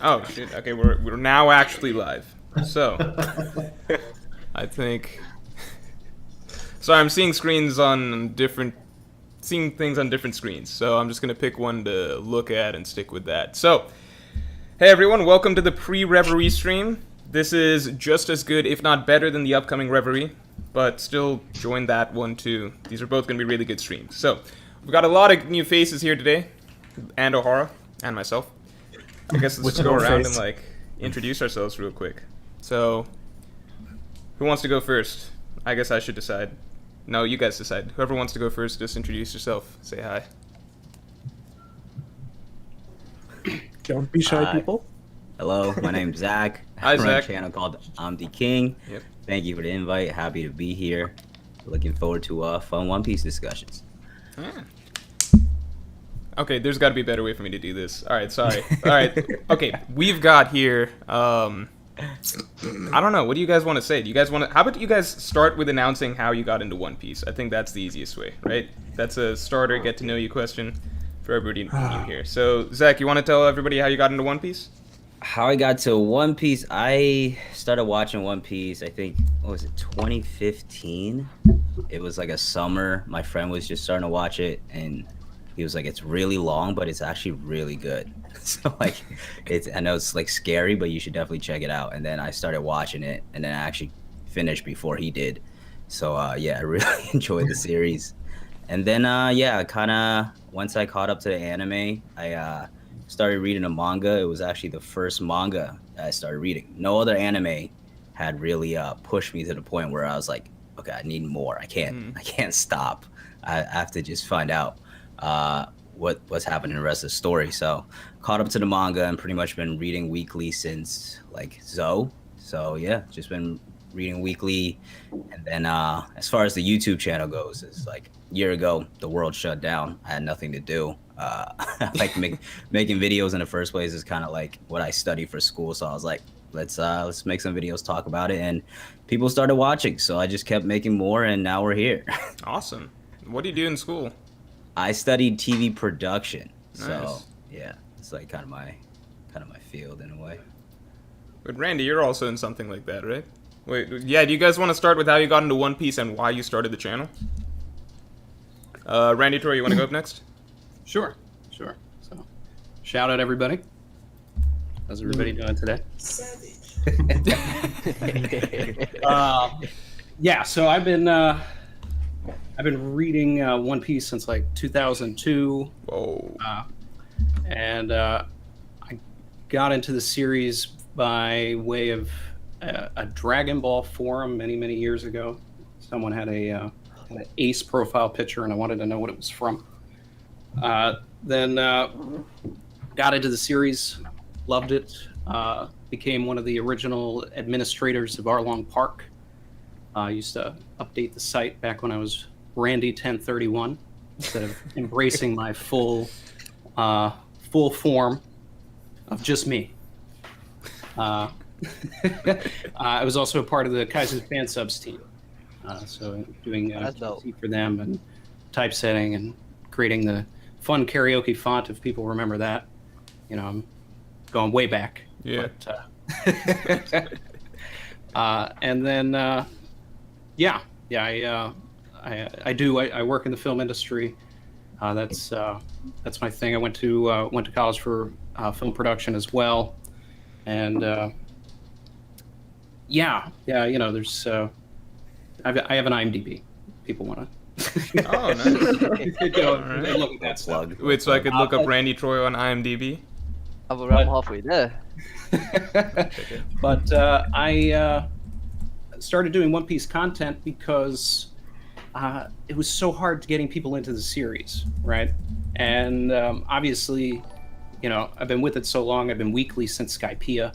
Oh shit. Okay, we're now actually live. So, I think. Sorry, I'm seeing things on different screens. So I'm just gonna pick one to look at and stick with that. So, hey everyone, welcome to the Pre-Reverie stream. This is just as good, if not better, than the upcoming Reverie, but still join that one too. These are both gonna be really good streams. So, we've got a lot of new faces here today, and Ohara, and myself. I guess let's just go around and introduce ourselves real quick. So, who wants to go first? I guess I should decide. No, you guys decide. Whoever wants to go first, just introduce yourself. Say hi. Don't be shy, people. Hello, my name's Zach. Hi, I run Zach. a channel called I'm the King. Yep. Thank you for the invite. Happy to be here. Looking forward to fun One Piece discussions. Ah. Okay, there's got to be a better way for me to do this. All right, sorry. All right, okay, we've got here. I don't know. What do you guys want to say? Do you guys want to? How about you guys start with announcing how you got into One Piece? I think that's the easiest way, right? That's a starter, get to know you question for everybody new here. So, Zach, you want to tell everybody how you got into One Piece? How I got to One Piece, I started watching One Piece, I think, what was it, 2015? It was like a summer. My friend was just starting to watch it, and he was like, it's really long, but it's actually really good. So I know it's like scary, but you should definitely check it out. And then I started watching it, and then I actually finished before he did. So yeah, I really enjoyed the series. And then yeah, kind of once I caught up to the anime, I started reading a manga. It was actually the first manga I started reading. No other anime had really pushed me to the point where I was like, okay, I need more. I can't stop. I have to just find out what's happening in the rest of the story. So caught up to the manga and pretty much been reading weekly since like Zoe. So yeah, just been reading weekly. And then as far as the YouTube channel goes, it's like a year ago the world shut down. I had nothing to do. I like making videos in the first place is kind of like what I study for school. So I was like, let's make some videos, talk about it, and people started watching. So I just kept making more, and now we're here. Awesome. What do you do in school? I studied TV production. Nice. So yeah, it's like kind of my field in a way. But Randy, you're also in something like that, right? Wait, yeah. Do you guys want to start with how you got into One Piece and why you started the channel? Randy Troy, you want to go up next? Sure. So, shout out everybody. How's everybody doing today? Yeah, so I've been reading One Piece since like 2002. Whoa. And I got into the series by way of a Dragon Ball forum many years ago. Someone had an Ace profile picture, and I wanted to know what it was from. Then got into the series, loved it, became one of the original administrators of Arlong Park. Used to update the site back when I was Randy1031 instead of embracing my full form of just me. I was also a part of the Kaizen fan subs team. So doing QC for them and typesetting and creating the fun karaoke font, if people remember that. You know, I'm going way back. Yeah. But, and then, I work in the film industry. That's my thing. I went to college for film production as well, and you know, there's I have an IMDb. People want to. Oh, nice. Right. Look at that slug. Wait, so I could look up Randy Troy on IMDb? I'm around halfway there. But I started doing One Piece content because it was so hard to getting people into the series, right? And obviously, you know, I've been with it so long. I've been weekly since Skypiea,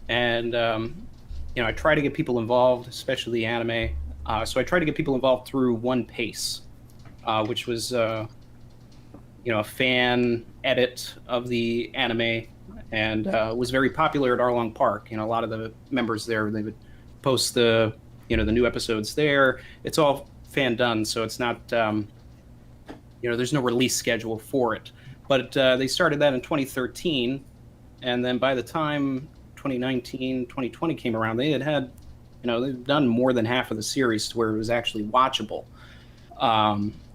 and you know, I try to get people involved, especially the anime. So I tried to get people involved through One Piece, which was a fan edit of the anime, and was very popular at Arlong Park. You know, a lot of the members there, they would post the new episodes there. It's all fan done, so it's not there's no release schedule for it. But they started that in 2013, And then by the time 2019, 2020 came around, they've done more than half of the series to where it was actually watchable.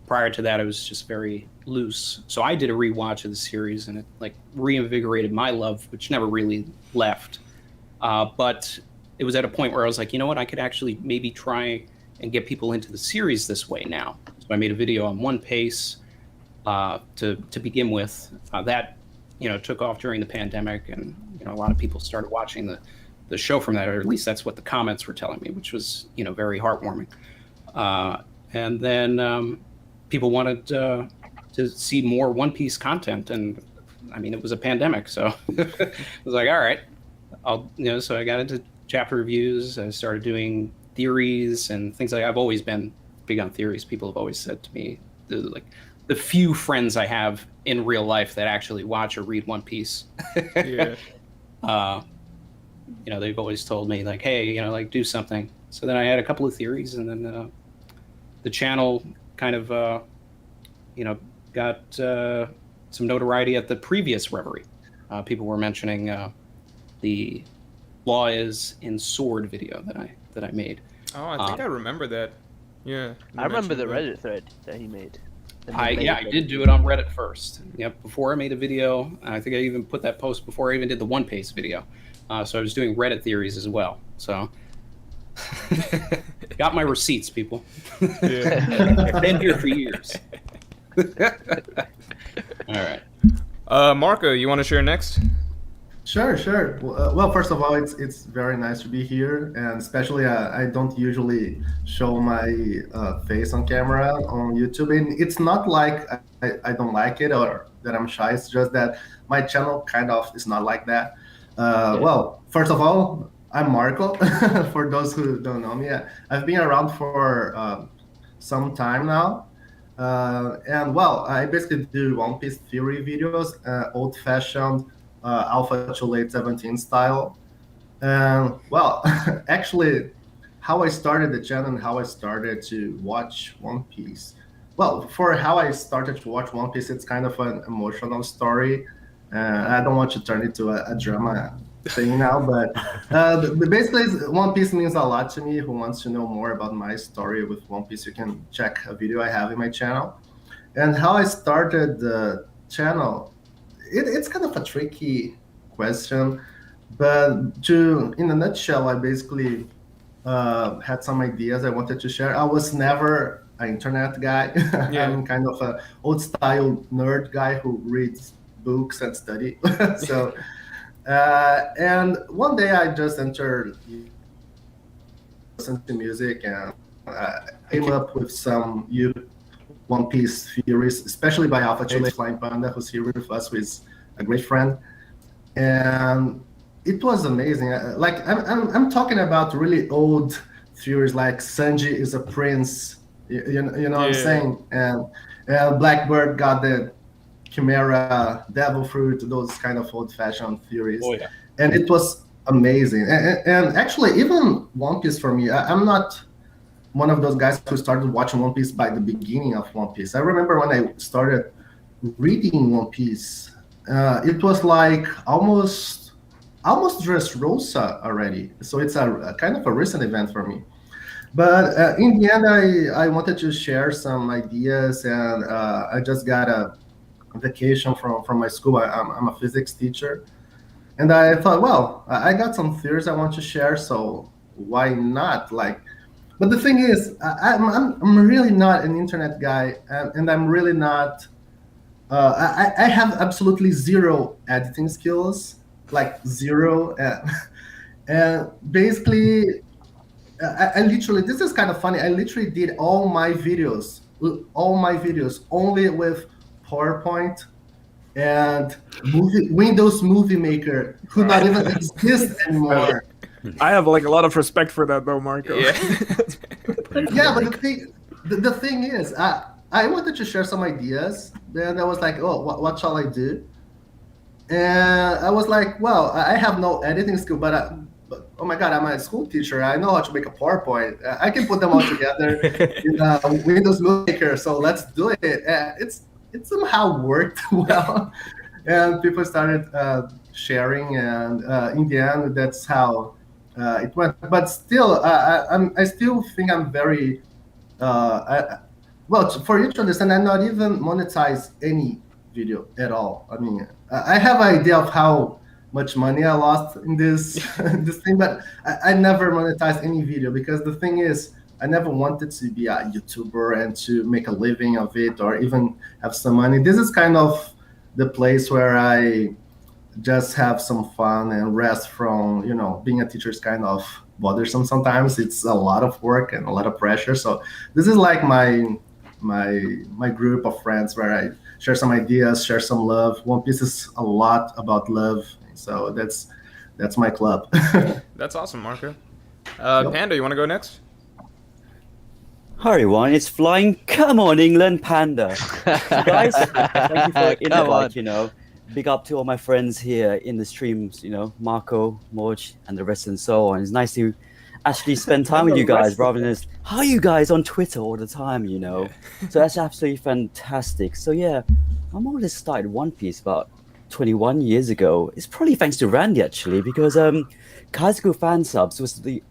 Prior to that, it was just very loose. So I did a rewatch of the series, and it like reinvigorated my love, which never really left. But it was at a point where I was like, you know what, I could actually maybe try and get people into the series this way now. So I made a video on One Piece to begin with. That took off during the pandemic, and a lot of people started watching the show from that, or at least that's what the comments were telling me, which was very heartwarming. And then people wanted to see more One Piece content, and I mean, it was a pandemic, so I was like, all right, so I got into chapter reviews. I started doing theories and things like. I've always been big on theories. People have always said to me, the few friends I have in real life that actually watch or read One Piece. Yeah. They've always told me like, hey, like do something. So then I had a couple of theories, and then the channel kind of, got some notoriety at the previous Reverie. People were mentioning the Law is in Sword video that I made. Oh, I think I remember that. Yeah. I remember the Reddit thread that he made. I did do it on Reddit first. Yep, before I made a video. I think I even put that post before I even did the One Piece video. So I was doing Reddit theories as well. So got my receipts, people. Yeah. Been here for years. All right. Marco, you want to share next? Sure. Well, first of all, it's very nice to be here, and especially I don't usually show my face on camera on YouTube, and it's not like I don't like it or that I'm shy. It's just that my channel kind of is not like that. Well, first of all, I'm Marco. For those who don't know me, I've been around for some time now. And well, I basically do One Piece theory videos, old-fashioned Alpha to late 17 style. And well, actually, how I started the channel and how I started to watch One Piece. Well, for how I started to watch One Piece, it's kind of an emotional story. I don't want to turn it to a drama thing now, but basically, One Piece means a lot to me. Who wants to know more about my story with One Piece, you can check a video I have in my channel. And how I started the channel, it's kind of a tricky question, but in a nutshell, I basically had some ideas I wanted to share. I was never an internet guy. Yeah. I'm kind of an old-style nerd guy who reads books and study. So, and one day I just listened to music, and came up with some One Piece theories, especially by Alpha Chile Flying Panda, who's here with us, who is a great friend. And it was amazing. Like I'm talking about really old theories, like Sanji is a prince. You know what I'm saying? And Blackbird got the Chimera, Devil Fruit, those kind of old-fashioned theories. Oh, yeah. And it was amazing. And actually, even One Piece for me, I'm not one of those guys who started watching One Piece by the beginning of One Piece. I remember when I started reading One Piece, it was like almost Dressrosa already. So it's a kind of a recent event for me. But in the end, I wanted to share some ideas, and I just got a vacation from my school. I'm a physics teacher. And I thought, well, I got some theories I want to share, so why not? But the thing is, I'm really not an internet guy, and I'm really not. I have absolutely zero editing skills, like zero, and basically, I literally. This is kind of funny. I literally did all my videos only with PowerPoint and Windows Movie Maker, who not even exists anymore. I have like a lot of respect for that though, Marco. Yeah. Yeah, but the thing is, I wanted to share some ideas. Then I was like, oh, what shall I do? And I was like, well, I have no editing skill, but oh my God, I'm a school teacher. I know how to make a PowerPoint. I can put them all together in Windows Movie Maker. So let's do it. It somehow worked well. and people started sharing, and in the end, that's how it went. But still, I still think I'm very well. For you to understand, I'm not even monetize any video at all. I mean, I have an idea of how much money I lost in this this thing, but I never monetized any video because the thing is, I never wanted to be a YouTuber and to make a living of it or even have some money. This is kind of the place where I just have some fun and rest from, being a teacher is kind of bothersome sometimes. It's a lot of work and a lot of pressure. So this is like my group of friends where I share some ideas, share some love. One Piece is a lot about love. So that's my club. That's awesome, Marco. Yep. Panda, you want to go next? Hi everyone, it's flying. Come on, England, Panda. Guys, thank you for the invite. Big up to all my friends here in the streams. Marco, Morj, and the rest, and so on. It's nice to actually spend time with you guys rather than just how are you guys on Twitter all the time. So that's absolutely fantastic. So yeah, I more or less started One Piece about 21 years ago. It's probably thanks to Randy actually, because Kaizoku fan subs was the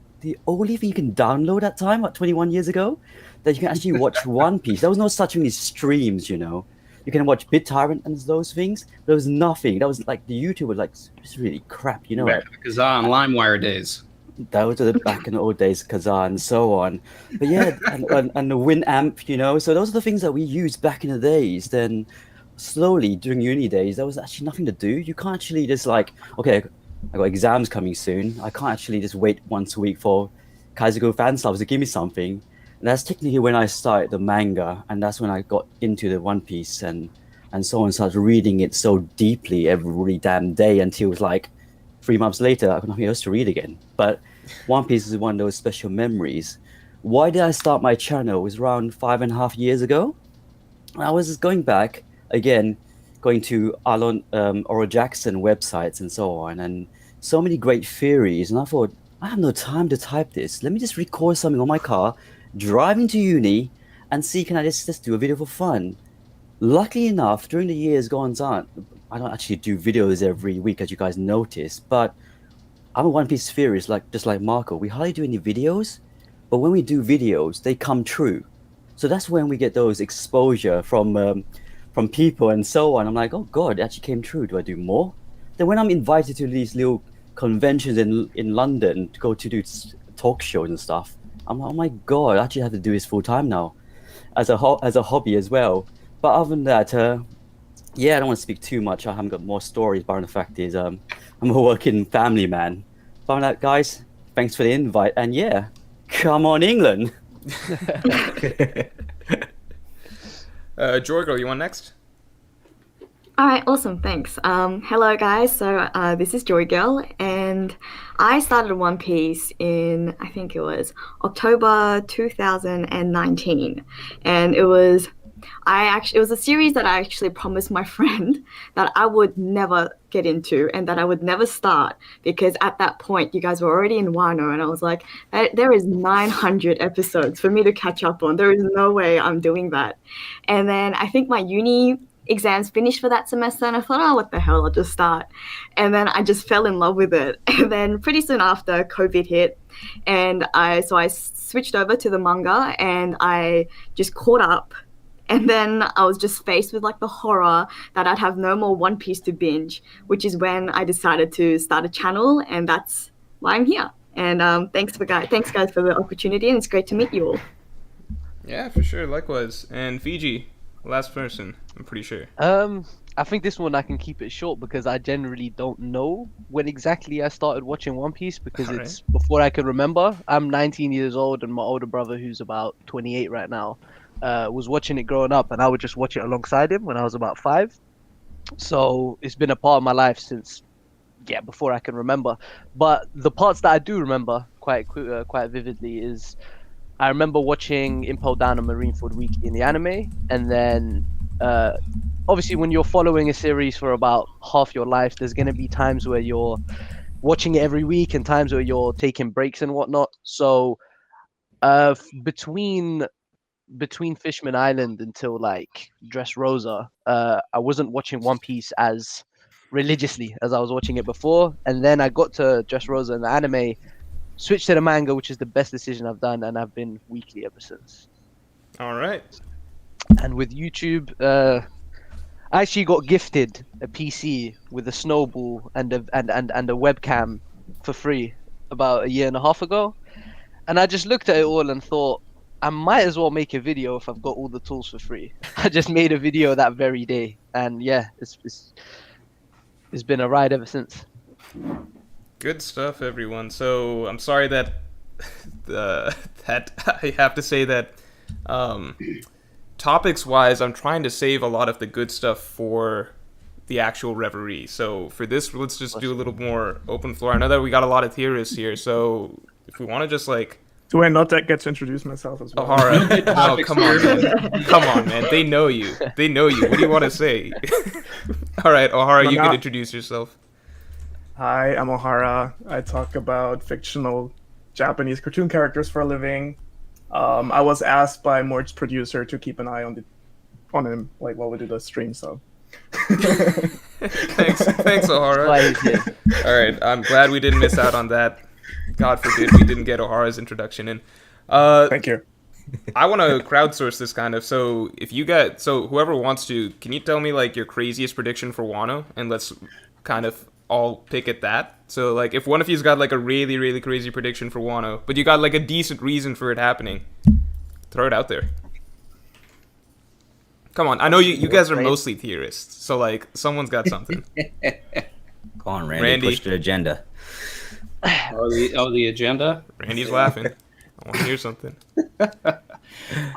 only thing you can download at time, 21 years ago, that you can actually watch One Piece. There was no such thing as streams, You can watch Bit Tyrant and those things. There was nothing. That was like the YouTube was like it's really crap, Back in the Kazaa and LimeWire days. That was back in the old days, Kazaa and so on. But yeah, and the Winamp, So those are the things that we used back in the days. Then slowly during uni days, there was actually nothing to do. You can't actually just like, okay, I got exams coming soon. I can't actually just wait once a week for Kaizoku fan subs to give me something. And that's technically when I started the manga, and that's when I got into the One Piece and so on, started reading it so deeply every damn day until it was like 3 months later, I got nothing else to read again. But One Piece is one of those special memories. Why did I start my channel? It was around 5.5 years ago. I was just going back, again, going to Oro Jackson websites and so on, and so many great theories. And I thought, I have no time to type this. Let me just record something on my car, driving to uni, and see can I just do a video for fun. Luckily enough, during the years gone on, I don't actually do videos every week, as you guys notice, but I'm a One Piece theorist, just like Marco. We hardly do any videos, but when we do videos, they come true. So that's when we get those exposure from people and so on. I'm like, oh God, it actually came true. Do I do more? Then when I'm invited to these little conventions in London to go to do talk shows and stuff, I'm like, oh my God, I actually have to do this full time now, as a hobby as well. But other than that, yeah, I don't want to speak too much. I haven't got more stories, but the fact is, I'm a working family man. But other than that, guys, thanks for the invite, and yeah, come on, England. JoyGirl, you want next? All right, awesome, thanks. Hello, guys. So this is JoyGirl, and I started One Piece in, I think it was October 2019, and it was a series that I actually promised my friend that I would never get into and that I would never start, because at that point you guys were already in Wano, and I was like, there is 900 episodes for me to catch up on. There is no way I'm doing that. And then I think my uni exams finished for that semester, and I thought, oh, what the hell, I'll just start. And then I just fell in love with it. And then pretty soon after, COVID hit, and I switched over to the manga, and I just caught up. And then I was just faced with like the horror that I'd have no more One Piece to binge, which is when I decided to start a channel, and that's why I'm here. And thanks guys for the opportunity, and it's great to meet you all. Yeah, for sure. Likewise. And Fiji, last person, I'm pretty sure. I think this one I can keep it short because I generally don't know when exactly I started watching One Piece, because it's before I can remember. I'm 19 years old, and my older brother, who's about 28 right now, was watching it growing up, and I would just watch it alongside him when I was about 5. So it's been a part of my life since, before I can remember. But the parts that I do remember quite vividly is I remember watching Impel Down and Marineford Weekly in the anime, and then obviously when you're following a series for about half your life, there's going to be times where you're watching it every week and times where you're taking breaks and whatnot. So between between Fishman Island until like Dressrosa, I wasn't watching One Piece as religiously as I was watching it before, and then I got to Dressrosa and the anime, switched to the manga, which is the best decision I've done, and I've been weekly ever since. All right. And with YouTube, I actually got gifted a PC with a snowball and a webcam for free about a year and a half ago, and I just looked at it all and thought, I might as well make a video if I've got all the tools for free. I just made a video that very day, and yeah, it's been a ride ever since. Good stuff, everyone. So I'm sorry that that I have to say that topics-wise, I'm trying to save a lot of the good stuff for the actual Reverie. So for this, let's just do a little more open floor. I know that we got a lot of theorists here, so if we want to just like... Do I not get to introduce myself as well? Ohara, no, come on, man. Come on, man. They know you. They know you. What do you want to say? All right, Ohara, you can introduce yourself. Hi, I'm Ohara. I talk about fictional Japanese cartoon characters for a living. I was asked by Mort's producer to keep an eye on him, like while we do the stream. So, thanks, Ohara. All right, I'm glad we didn't miss out on that. God forbid we didn't get Ohara's introduction in. Thank you. I want to crowdsource this kind of. So if you got, so whoever wants to, can you tell me like your craziest prediction for Wano, and let's kind of all pick at that. So like if one of you's got like a really, really crazy prediction for Wano, but you got like a decent reason for it happening, throw it out there. Come on, I know you guys are mostly theorists, so like someone's got something. Go on, Randy. Push the agenda. The agenda. Randy's laughing. I want to hear something.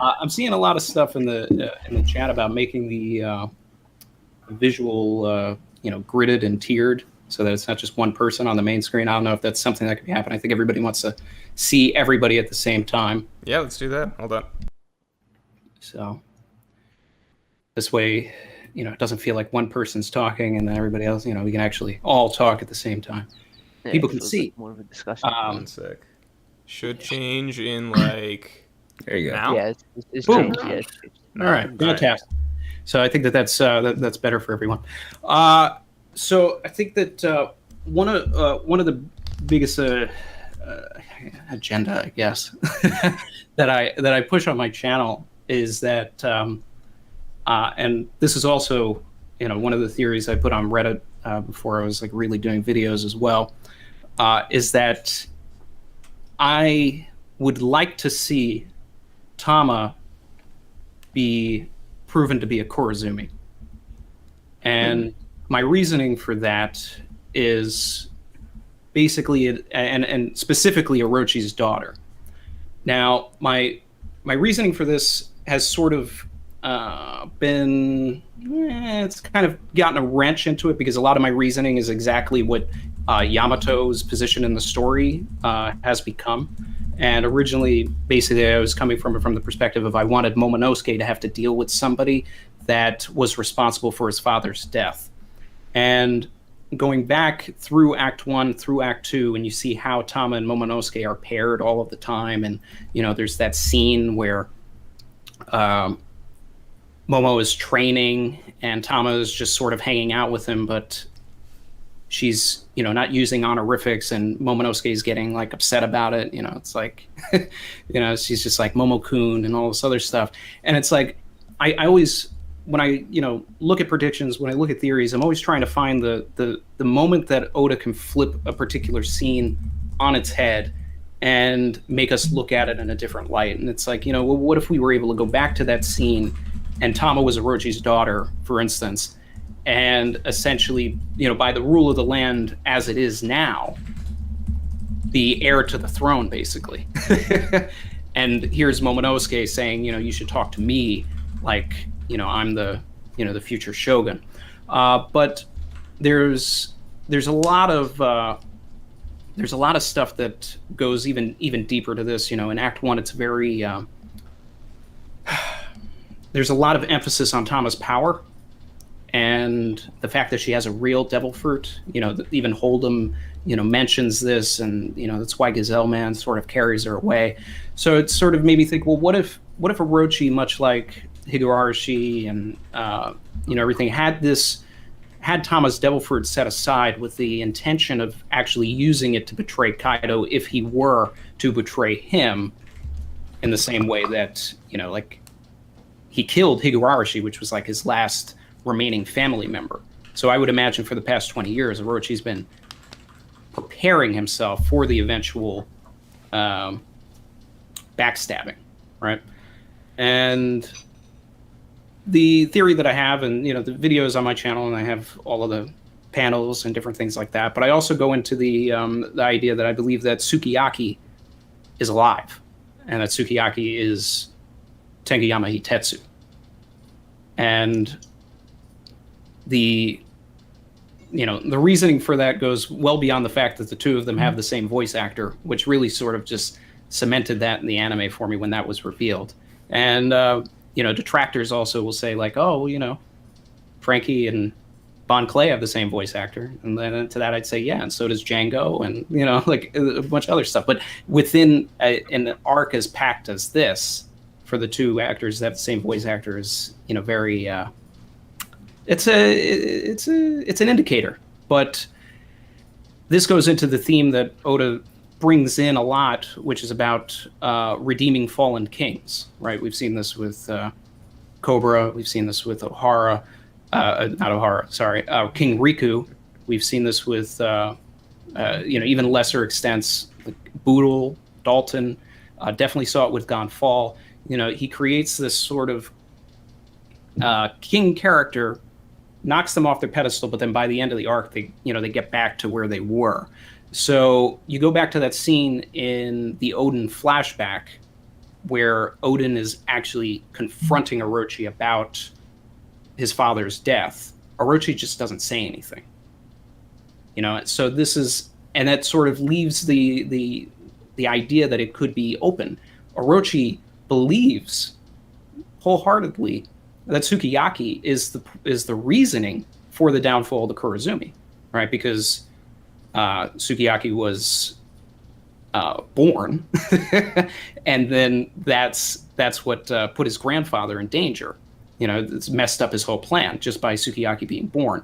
I'm seeing a lot of stuff in the chat about making the visual, gridded and tiered, so that it's not just one person on the main screen. I don't know if that's something that could be happening. I think everybody wants to see everybody at the same time. Yeah, let's do that. Hold on. So this way, it doesn't feel like one person's talking and then everybody else. We can actually all talk at the same time. Yeah, people can see. More of a discussion. 1 sec. Should change in like. There you go. Now? Yeah, it's Boom. changed. Yeah, All right, fantastic. So I think that's better for everyone. So I think that one of the biggest agenda, I guess, that I push on my channel is that, and this is also one of the theories I put on Reddit before I was like really doing videos as well, is that I would like to see Tama be proven to be a Korizumi. And my reasoning for that is basically, and specifically Orochi's daughter. Now, my reasoning for this has sort of been, it's kind of gotten a wrench into it because a lot of my reasoning is exactly what Yamato's position in the story has become. And originally, basically, I was coming from the perspective of I wanted Momonosuke to have to deal with somebody that was responsible for his father's death. And going back through Act 1 through Act 2, and you see how Tama and Momonosuke are paired all of the time. And, there's that scene where Momo is training and Tama is just sort of hanging out with him, but she's not using honorifics, and Momonosuke is getting like upset about it. It's like she's just like Momo-kun and all this other stuff. And it's like I always, when I look at predictions, when I look at theories, I'm always trying to find the moment that Oda can flip a particular scene on its head and make us look at it in a different light. And it's like, well, what if we were able to go back to that scene and Tama was Orochi's daughter, for instance, and essentially, by the rule of the land as it is now, the heir to the throne, basically. And here's Momonosuke saying, you should talk to me like, I'm the future shogun. But there's a lot of stuff that goes even deeper to this. In Act 1, it's very there's a lot of emphasis on Tama's power. and the fact that she has a real devil fruit, even Hold'em, mentions this, and that's why Gazelle Man sort of carries her away. So it sort of made me think, well, what if Orochi, much like Higurashi and everything, had Tama's devil fruit set aside with the intention of actually using it to betray Kaido if he were to betray him, in the same way that like he killed Higurashi, which was like his last remaining family member. So I would imagine for the past 20 years, Orochi's been preparing himself for the eventual backstabbing, right? And the theory that I have, and the videos on my channel, and I have all of the panels and different things like that, but I also go into the idea that I believe that Sukiyaki is alive, and that Sukiyaki is Tenguyama Hitetsu. And the reasoning for that goes well beyond the fact that the two of them have the same voice actor, which really sort of just cemented that in the anime for me when that was revealed. And detractors also will say like, oh, Frankie and Bon Clay have the same voice actor, and then to that I'd say yeah, and so does Django, and like a bunch of other stuff. But within an arc as packed as this, for the two actors that have the same voice actor is very it's an indicator. But this goes into the theme that Oda brings in a lot, which is about redeeming fallen kings, right? We've seen this with Cobra. We've seen this with Ohara. Not Ohara, sorry. King Riku. We've seen this with, even lesser extents, like Boodle, Dalton. Definitely saw it with Gonfall. He creates this sort of king character, knocks them off their pedestal, but then by the end of the arc, they get back to where they were. So you go back to that scene in the Odin flashback where Odin is actually confronting Orochi about his father's death. Orochi just doesn't say anything. So this is, and that sort of leaves the idea that it could be open. Orochi believes wholeheartedly that Sukiyaki is the reasoning for the downfall of the Kurozumi, right? Because Sukiyaki was born, and then that's what put his grandfather in danger. It's messed up his whole plan just by Sukiyaki being born.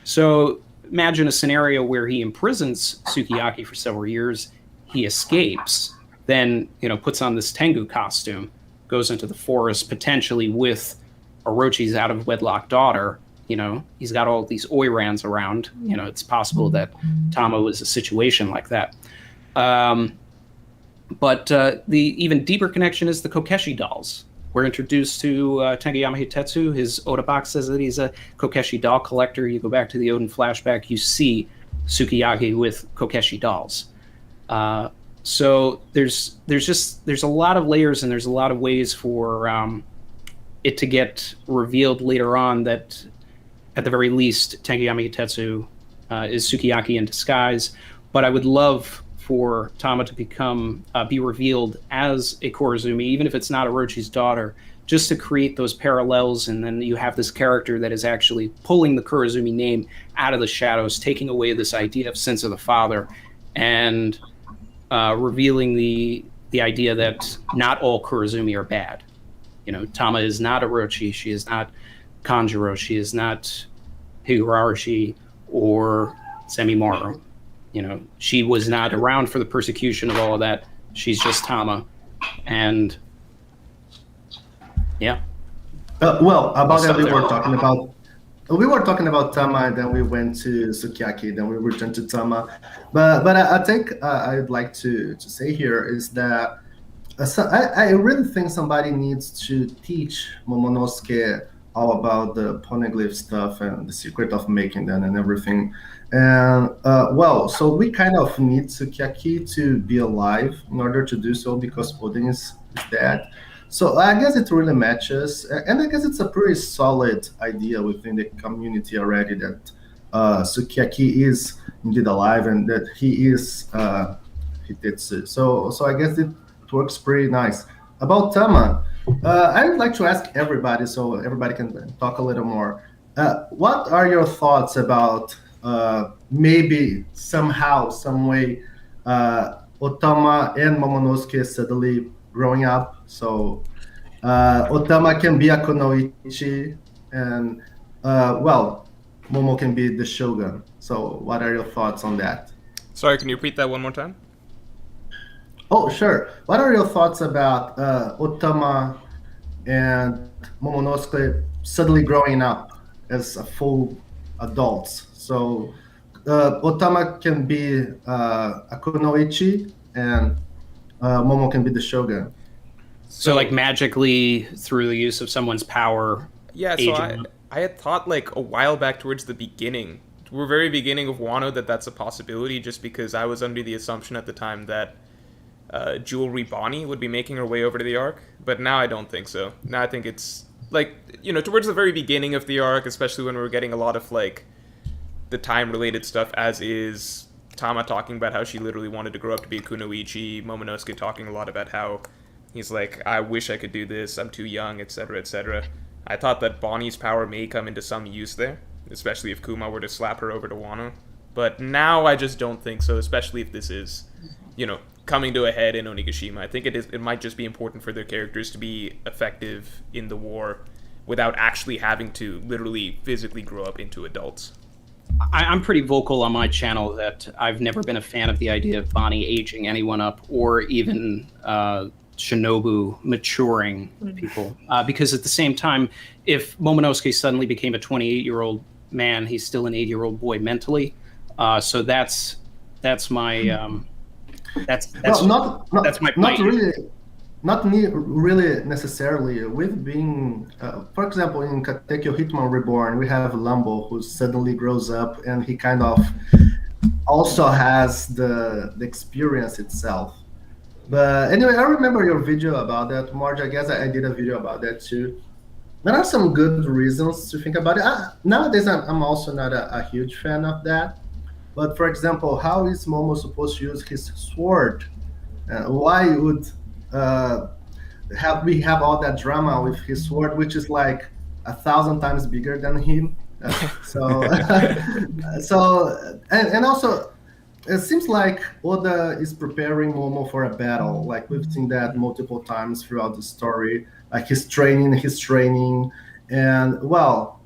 So imagine a scenario where he imprisons Sukiyaki for several years, he escapes, then puts on this Tengu costume, goes into the forest potentially with Orochi's out of wedlock daughter. He's got all these Oirans around. It's possible that Tama was a situation like that. But the even deeper connection is the Kokeshi dolls. We're introduced to Tenguyama Hitetsu. His Oda box says that he's a Kokeshi doll collector. You go back to the Odin flashback, you see Sukiyaki with Kokeshi dolls. So there's a lot of layers, and there's a lot of ways for it to get revealed later on that, at the very least, Tenguyama Hitetsu is Sukiyaki in disguise. But I would love for Tama to be revealed as a Kurozumi, even if it's not Orochi's daughter, just to create those parallels, and then you have this character that is actually pulling the Kurozumi name out of the shadows, taking away this idea of sense of the father, and revealing the idea that not all Kurozumi are bad. Tama is not Orochi, she is not Kanjuro, she is not Higurashi or Semimaru. She was not around for the persecution of all of that. She's just Tama. And yeah. About that, we were talking about Tama, and then we went to Sukiyaki, then we returned to Tama. But I think I'd like to say here is that I really think somebody needs to teach Momonosuke all about the poneglyph stuff and the secret of making them and everything. And so we kind of need Sukiyaki to be alive in order to do so, because Odin is dead. So I guess it really matches, and I guess it's a pretty solid idea within the community already that Sukiyaki is indeed alive and that he is Hitetsu. So I guess it works pretty nice. About Tama, I would like to ask everybody, so everybody can talk a little more. what are your thoughts about maybe somehow, some way, Otama and Momonosuke suddenly growing up? So Otama can be a kunoichi, and well, Momo can be the shogun. So what are your thoughts on that? Sorry, can you repeat that one more time? Oh, sure. What are your thoughts about Otama and Momonosuke suddenly growing up as a full adults? So Otama can be a kunoichi, and Momo can be the shogun. So like magically through the use of someone's power. Yeah, so I had thought like a while back towards the beginning, very beginning of Wano, that's a possibility, just because I was under the assumption at the time that Jewelry Bonnie would be making her way over to the arc, but now I don't think so. Now I think it's like, towards the very beginning of the arc, especially when we were getting a lot of like the time related stuff, as is Tama talking about how she literally wanted to grow up to be a kunoichi, Momonosuke talking a lot about how he's like, I wish I could do this, I'm too young, etc., etc. I thought that Bonnie's power may come into some use there, especially if Kuma were to slap her over to Wano. But now I just don't think so, especially if this is, coming to a head in Onigashima. I think it might just be important for their characters to be effective in the war without actually having to literally physically grow up into adults. I'm pretty vocal on my channel that I've never been a fan of the idea of Bonnie aging anyone up, or even Shinobu maturing people, because at the same time, if Momonosuke suddenly became a 28-year-old man, he's still an 8-year-old boy mentally. So that's my that's my not really necessarily. With being, for example, in Katekyo Hitman Reborn, we have Lambo who suddenly grows up, and he kind of also has the experience itself. But anyway, I remember your video about that, Marge. I guess I did a video about that too. There are some good reasons to think about it. Nowadays, I'm also not a huge fan of that. But for example, how is Momo supposed to use his sword? Why would we have all that drama with his sword, which is like 1,000 times bigger than him? And also, it seems like Oda is preparing Momo for a battle. Like we've seen that multiple times throughout the story. Like he's training, and well,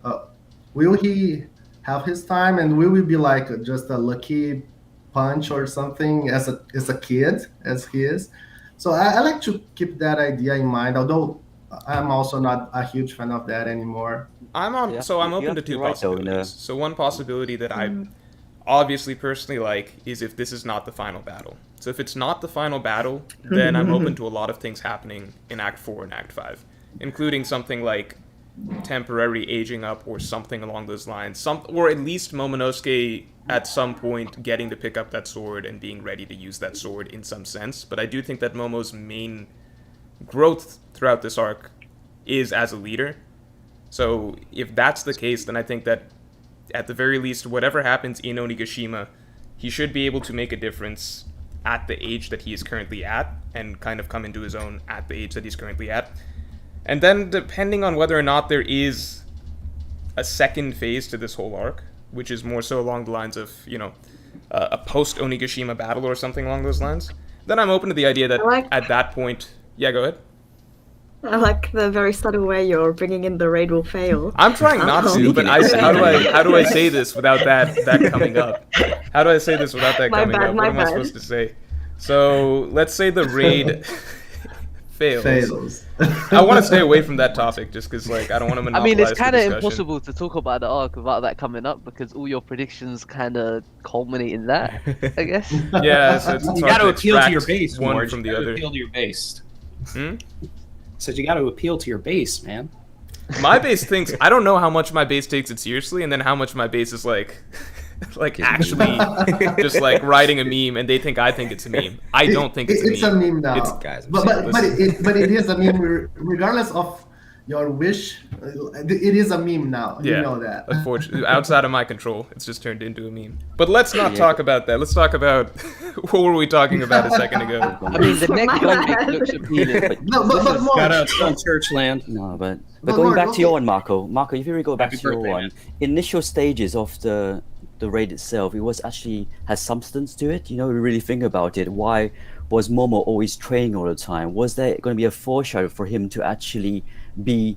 will he have his time, and will we be like just a lucky punch or something as a kid as he is? So I like to keep that idea in mind, although I'm also not a huge fan of that anymore. I'm open to two possibilities. So one possibility that I obviously personally like is if this is not the final battle. So if it's not the final battle, then I'm open to a lot of things happening in Act 4 and Act 5, including something like temporary aging up or something along those lines, or at least Momonosuke at some point getting to pick up that sword and being ready to use that sword in some sense. But I do think that Momo's main growth throughout this arc is as a leader. So if that's the case, then I think that at the very least, whatever happens in Onigashima, he should be able to make a difference at the age that he is currently at, and kind of come into his own at the age that he's currently at. And then depending on whether or not there is a second phase to this whole arc, which is more so along the lines of, a post-Onigashima battle or something along those lines, then I'm open to the idea that at that point... Yeah, go ahead. I like the very subtle way you're bringing in the raid will fail. I'm trying not to, but how do I say this without that coming up? How do I say this without that coming up? What am I supposed to say? So let's say the raid fails. I want to stay away from that topic just because, I don't want to monopolize. I mean, it's kind of impossible to talk about the arc without that coming up because all your predictions kind of culminate in that, I guess. Yeah, so it's you got to appeal to your base. One from the other. Appeal to your base. So you got to appeal to your base, man. My base thinks I don't know how much my base takes it seriously, and then how much my base is actually just writing a meme, and they think I think it's a meme. I don't think it's a meme. It's a meme now. But it is a meme regardless of your wish. It is a meme now. Yeah, You know that. unfortunately, outside of my control, it's just turned into a meme. But let's not talk about that. Let's talk about what were we talking about a second ago? I mean, the next My topic bad. looks appealing, but No, but more. Shout out Stone Churchland. No, but But going Lord, back to okay. your one, Marco, if you really go back Happy to your birthday, one, man. initial stages of the raid itself, it was actually has substance to it. You know, we really think about it. Why was Momo always training all the time? Was there going to be a foreshadow for him to actually be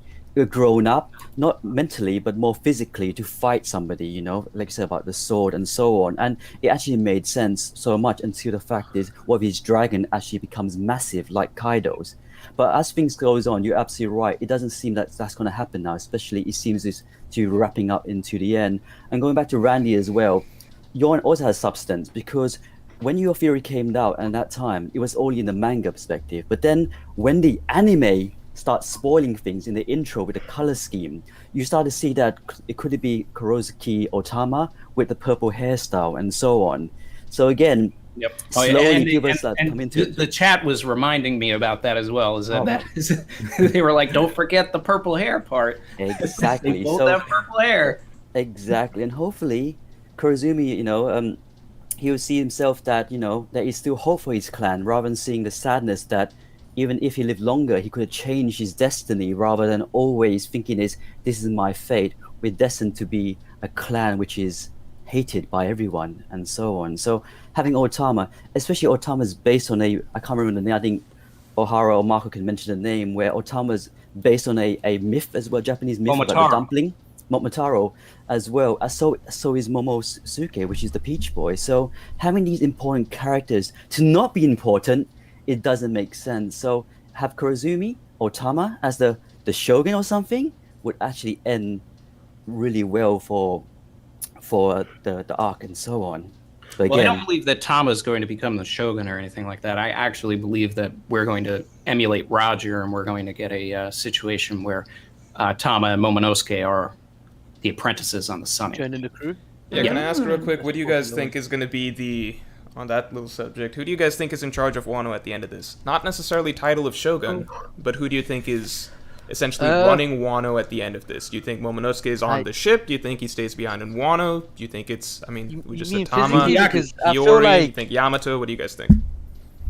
grown up, not mentally but more physically, to fight somebody? You know, like I said about the sword and so on. And it actually made sense so much until the fact is, what if his dragon actually becomes massive like Kaido's? But as things goes on, you're absolutely right. It doesn't seem that that's going to happen now. Especially, it seems it's to wrapping up into the end. And going back to Randy as well, Yon also has substance, because when your theory came out at that time, it was only in the manga perspective. But then when the anime starts spoiling things in the intro with the color scheme, you start to see that it could be Kurozuki Otama with the purple hairstyle and so on. So again, Yep. slowly give us that come into the chat was reminding me about that as well. Is that they were like, don't forget the purple hair part. Exactly. They both So have purple hair. exactly, and hopefully Kurozumi, he'll see himself that there is still hope for his clan, rather than seeing the sadness that even if he lived longer, he could have changed his destiny, rather than always thinking this is my fate. We're destined to be a clan which is hated by everyone and so on. So having Otama, especially Otama's based on I can't remember the name, I think Ohara or Marco can mention the name, where Otama's based on a myth as well, Japanese myth about the Momotaro. dumpling, Momotaro, as well. So is Momosuke, which is the Peach Boy. So having these important characters to not be important, it doesn't make sense. So have Kurozumi, Otama as the shogun or something would actually end really well for the arc and so on. But Well, I again, don't believe that Tama's going to become the shogun or anything like that. I actually believe that we're going to emulate Roger, and we're going to get a situation where Tama and Momonosuke are the apprentices on the Sunny. joining the crew. Yeah, can I ask real quick, what do you guys think is going to be on that little subject, who do you guys think is in charge of Wano at the end of this? Not necessarily title of Shogun, but who do you think is essentially running Wano at the end of this? Do you think Momonosuke is on the ship? Do you think he stays behind in Wano? Do you think it's, we just said Tama, Because I feel Iori, like you think Yamato? What do you guys think?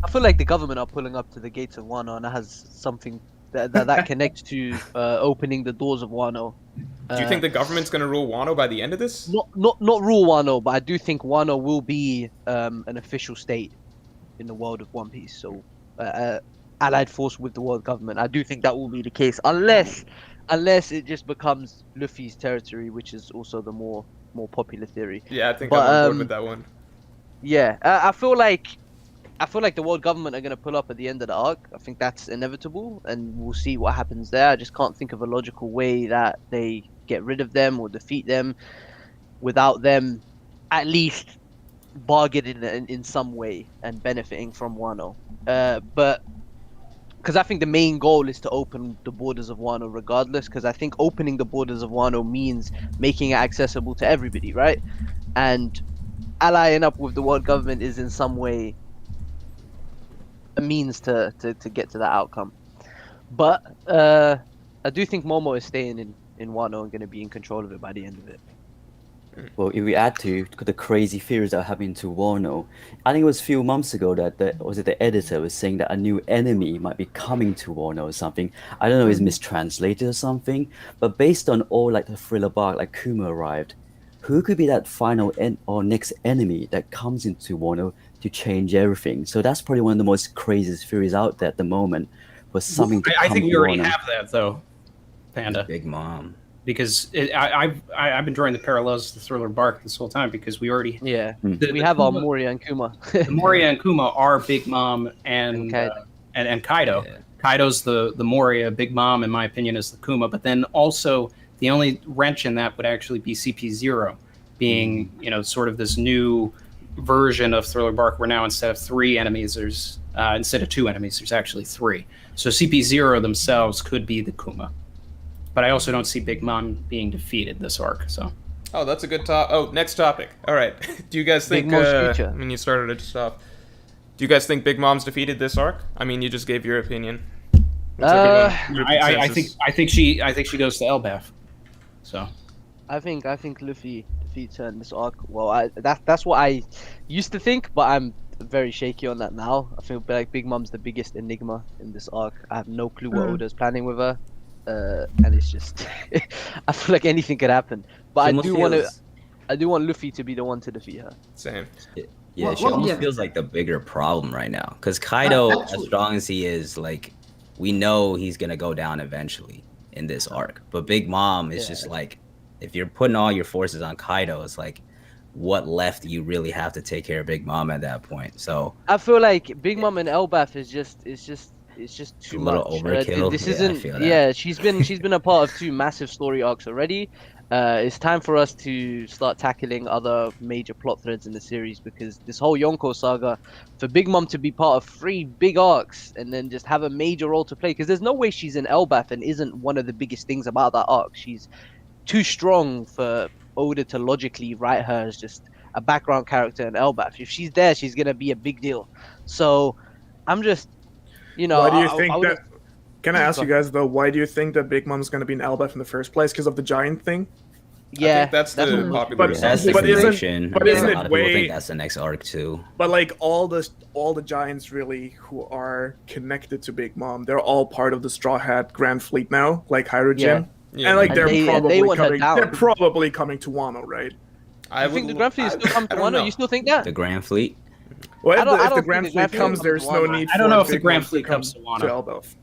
I feel like the government are pulling up to the gates of Wano, and that has something that connects to opening the doors of Wano. Do you think the government's going to rule Wano by the end of this? Not rule Wano, but I do think Wano will be an official state in the world of One Piece. So, allied force with the world government. I do think that will be the case, unless it just becomes Luffy's territory, which is also the more popular theory. Yeah, I think I'm on board with that one. Yeah, I feel like the world government are going to pull up at the end of the arc. I think that's inevitable, and we'll see what happens there. I just can't think of a logical way that they get rid of them or defeat them without them at least bargaining in some way and benefiting from Wano. But because I think the main goal is to open the borders of Wano regardless, because I think opening the borders of Wano means making it accessible to everybody, right? And allying up with the world government is in some way a means to get to that outcome. But I do think Momo is staying in Wano and going to be in control of it by the end of it. well, if we add to the crazy theories that are happening to Wano, I think it was a few months ago that the editor was saying that a new enemy might be coming to Wano or something. I don't know if it's mistranslated or something, but based on all like the thriller bark, like Kuma arrived, who could be that final or next enemy that comes into Wano to change everything? So that's probably one of the most craziest theories out there at the moment. For something to I come think we to already Wano. have that though, Panda. Big Mom. Because I've been drawing the parallels to Thriller Bark this whole time, because we already Yeah, we have our Moria and Kuma. the Moria and Kuma are Big Mom and Kaido. Yeah. Kaido's the Moria, Big Mom in my opinion is the Kuma, but then also the only wrench in that would actually be CP0 being sort of this new version of Thriller Bark, where now instead of 3 enemies there's instead of 2 enemies there's actually 3. So CP0 themselves could be the Kuma. But I also don't see Big Mom being defeated this arc. So. Oh, that's a good next topic. All right. Do you guys think? Big Mom's future. You started it just off. Do you guys think Big Mom's defeated this arc? You just gave your opinion. What's everyone? Group I consensus? think she goes to Elbaf. So I think Luffy defeats her in this arc. Well, that's what I used to think, but I'm very shaky on that now. I feel like Big Mom's the biggest enigma in this arc. I have no clue what Oda's planning with her, and it's just I feel like anything could happen. But I do want Luffy to be the one to defeat her. Same. Yeah, she almost feels like the bigger problem right now. Because Kaido, as strong as he is, like, we know he's gonna go down eventually in this arc. But Big Mom is just like, if you're putting all your forces on Kaido, it's like, what left you really have to take care of Big Mom at that point. So I feel like Big Mom and Elbaf is just too a little much. overkill. This Yeah, isn't. I feel that. Yeah, she's been a part of 2 massive story arcs already. It's time for us to start tackling other major plot threads in the series, because this whole Yonko saga, for Big Mom to be part of 3 big arcs and then just have a major role to play, because there's no way she's in Elbaf and isn't one of the biggest things about that arc. She's too strong for Oda to logically write her as just a background character in Elbaf. If she's there, she's gonna be a big deal. So I'm just, why do you think that? Can I ask you guys though? Why do you think that Big Mom's going to be in Elbaf in the first place? Because of the giant thing? Yeah, I think that's the popular. That's the but conviction. but isn't a it lot of people way- think that's the next arc too. But like all the giants really who are connected to Big Mom, they're all part of the Straw Hat Grand Fleet now, like Hyrule. Yeah. And like And they're they want her coming. down. They're probably coming to Wano, right? I I think the Grand Fleet is still coming to I don't Wano. know. You still think that? The Grand Fleet. Well, I don't if the think Grand the Fleet Grand Fleet comes, comes there's to no Wano. need. I don't for know if the Big Grand Mom Fleet come comes to Wano. Elbaf.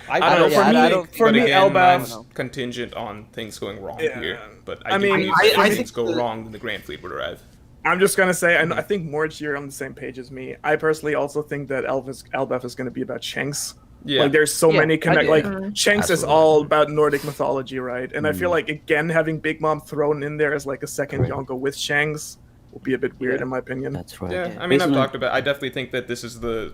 I don't know, for me- for but me, again, Elbaf- mine's contingent on things going wrong Yeah. here. But I I mean, mean, I if think things go wrong, then the Grand Fleet would arrive. I'm just gonna say, I think Morge, you're on the same page as me. I personally also think that Elbaf is gonna be about Shanks. Yeah. Like there's so Yeah, many connect. I Like do. Shanks is Absolutely. all about Nordic mythology, right? And I feel like again having Big Mom thrown in there as like a second Yonko with Shanks will be a bit weird in my opinion. That's right. Yeah, I mean, I've talked about. I definitely think that this is the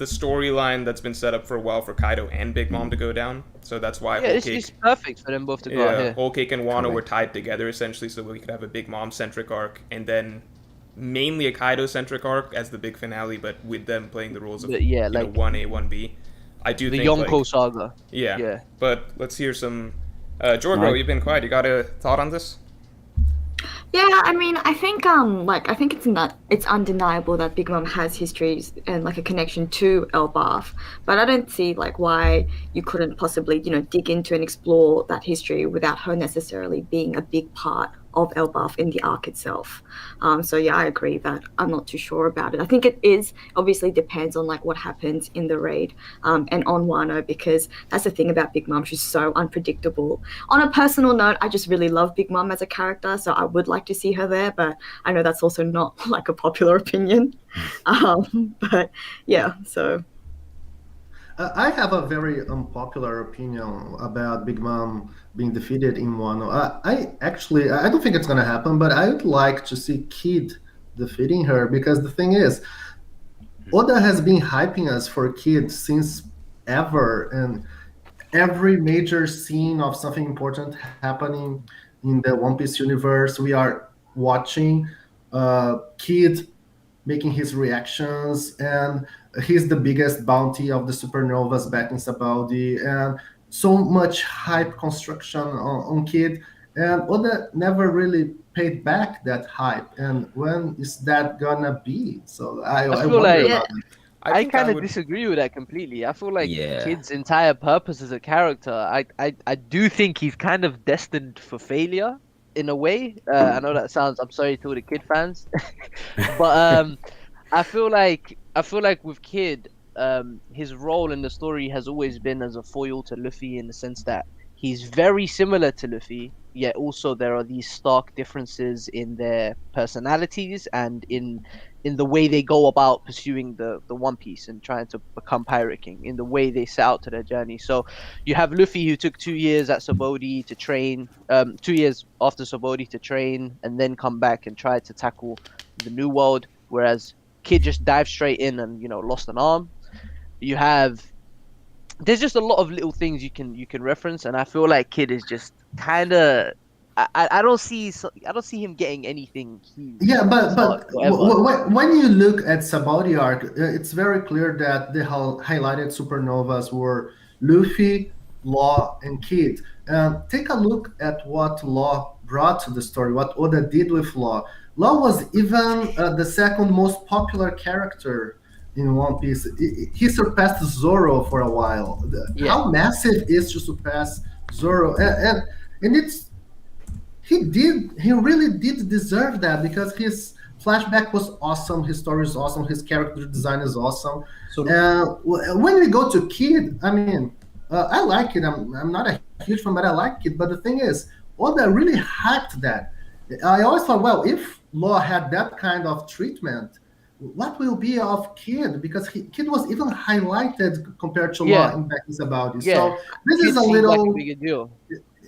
storyline that's been set up for a while for Kaido and Big Mom to go down. So that's why Yeah, Whole it's Cake, perfect for them both to go out here. Whole Cake and Wano were tied together essentially, so we could have a Big Mom centric arc, and then mainly a Kaido centric arc as the big finale, but with them playing the roles of But yeah, like 1A, 1B. I do the think Yonko like, saga. yeah. Yeah. But let's hear some. JoyGirl, Right. you've been quiet. You got a thought on this? Yeah, I mean, I think I think it's undeniable that Big Mom has histories and like a connection to Elbaf, but I don't see like why you couldn't possibly, dig into and explore that history without her necessarily being a big part of Elbaf in the arc itself. So yeah, I agree that I'm not too sure about it. I think it is obviously depends on like what happens in the raid and on Wano, because that's the thing about Big Mom. She's so unpredictable. On a personal note, I just really love Big Mom as a character, so I would like to see her there, but I know that's also not like a popular opinion. But yeah, so. I have a very unpopular opinion about Big Mom being defeated in Wano. I don't think it's gonna happen, but I would like to see Kid defeating her, because the thing is, Oda has been hyping us for Kid since ever, and every major scene of something important happening in the One Piece universe, we are watching Kid making his reactions, and he's the biggest bounty of the supernovas back in Sabaody, and so much hype construction on Kid, and Oda never really paid back that hype. And when is that gonna be? So I feel wonder like- about it. I I kind of would- disagree with that completely. I feel like Yeah. Kid's entire purpose as a character, I do think he's kind of destined for failure in a way. I know that sounds. I'm sorry to all the Kid fans, but I feel like with Kid, his role in the story has always been as a foil to Luffy, in the sense that he's very similar to Luffy, yet also there are these stark differences in their personalities and in the way they go about pursuing the One Piece and trying to become Pirate King, in the way they set out to their journey. So you have Luffy, who took 2 years at Sabaody to train, 2 years after Sabaody to train, and then come back and try to tackle the New World, whereas Kid just dived straight in and lost an arm. You have, there's just a lot of little things you can reference, and I feel like Kid is just kind of, I don't see him getting anything huge. Yeah, but whatever. when you look at Sabaody arc, it's very clear that the highlighted supernovas were Luffy, Law, and Kid. Take a look at what Law brought to the story, what Oda did with Law. Law was even the second most popular character in One Piece. He surpassed Zoro for a while. How massive is to surpass Zoro? And it's he really did deserve that, because his flashback was awesome, his story is awesome, his character design is awesome. So When we go to Kid, I mean, I like it. I'm not a huge fan, but I like it. But the thing is, Oda really hyped that. I always thought, well, if Law had that kind of treatment, what will be of Kid? Because Kid was even highlighted compared to Law in Becky's About It. Yeah. So this Kid is a seems little. like a bigger deal.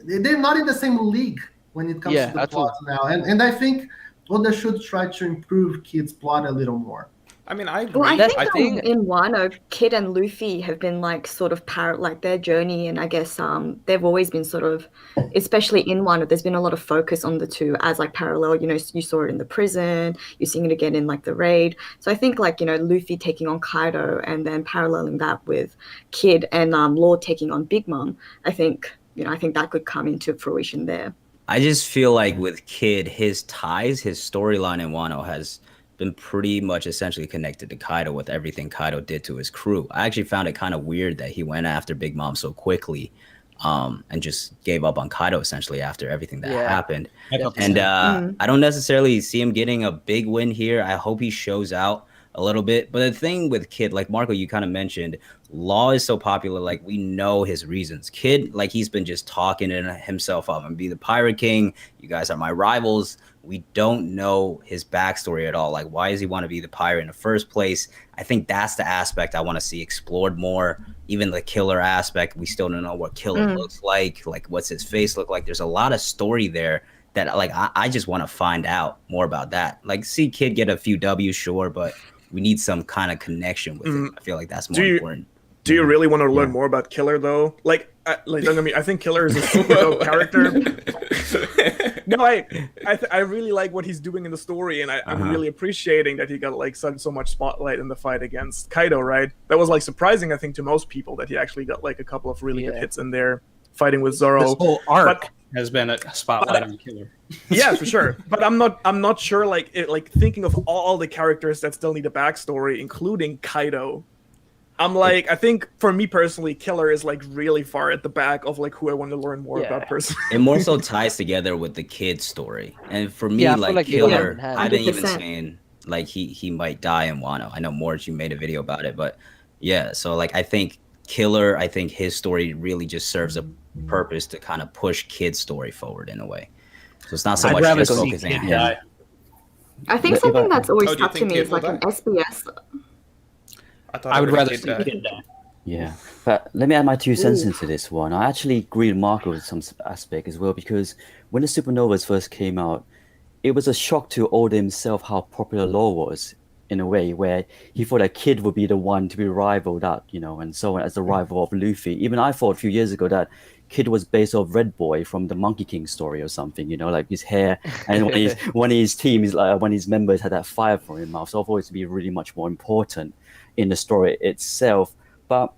They're not in the same league when it comes to the plot now, and I think Oda should try to improve Kid's plot a little more. I mean, I agree. Well, I I think in Wano, Kid and Luffy have been like sort of like their journey, and I guess they've always been sort of, especially in Wano, there's been a lot of focus on the two as like parallel. You know, you saw it in the prison, you're seeing it again in like the raid. So I think like, you know, Luffy taking on Kaido and then paralleling that with Kid and Law taking on Big Mom. I think that could come into fruition there. I just feel like with Kid, his ties, his storyline in Wano has been pretty much essentially connected to Kaido with everything Kaido did to his crew. I actually found it kind of weird that he went after Big Mom so quickly, and just gave up on Kaido essentially after everything that happened. And I don't necessarily see him getting a big win here. I hope he shows out a little bit. But the thing with Kid, like Marco, you kind of mentioned, Law is so popular, like we know his reasons. Kid, like he's been just talking himself up and be the Pirate King. You guys are my rivals. We don't know his backstory at all. Like, why does he want to be the pirate in the first place? I think that's the aspect I want to see explored more. Even the killer aspect, we still don't know what Killer looks like what's his face look like. There's a lot of story there that like I just want to find out more about that. Like, see Kid get a few W's, sure, but we need some kind of connection with him. I feel like that's more important. Do you really want to learn more about Killer though? I think Killer is a super dope character. No, I really like what he's doing in the story, and I'm really appreciating that he got like so much spotlight in the fight against Kaido. Right, that was like surprising, I think, to most people that he actually got like a couple of really good hits in there fighting with Zoro. This whole arc has been a spotlight on Killer. Yeah, for sure. But I'm not sure. Like thinking of all the characters that still need a backstory, including Kaido. I'm like, I think for me personally, Killer is like really far at the back of like who I want to learn more about personally. It more so ties together with the Kid story. And for me, like Killer, I've been even saying like he might die in Wano. I know Morge, you made a video about it, but yeah, so like I think Killer, I think his story really just serves a purpose to kind of push Kid's story forward in a way. So it's not so much just focusing on him. I think something that's always stuck to me is like an SBS. I would rather see Kid die. Yeah, but let me add my 2 cents into this one. I actually agree with Marco with some aspect as well, because when the Supernovas first came out, it was a shock to Oda himself how popular Law was, in a way, where he thought that Kid would be the one to be rivaled out, you know, and so on, as the rival of Luffy. Even I thought a few years ago that Kid was based off Red Boy from the Monkey King story or something, you know, like his hair, and when his team is like when his members had that fire from his mouth. So I thought it to be really much more important in the story itself. But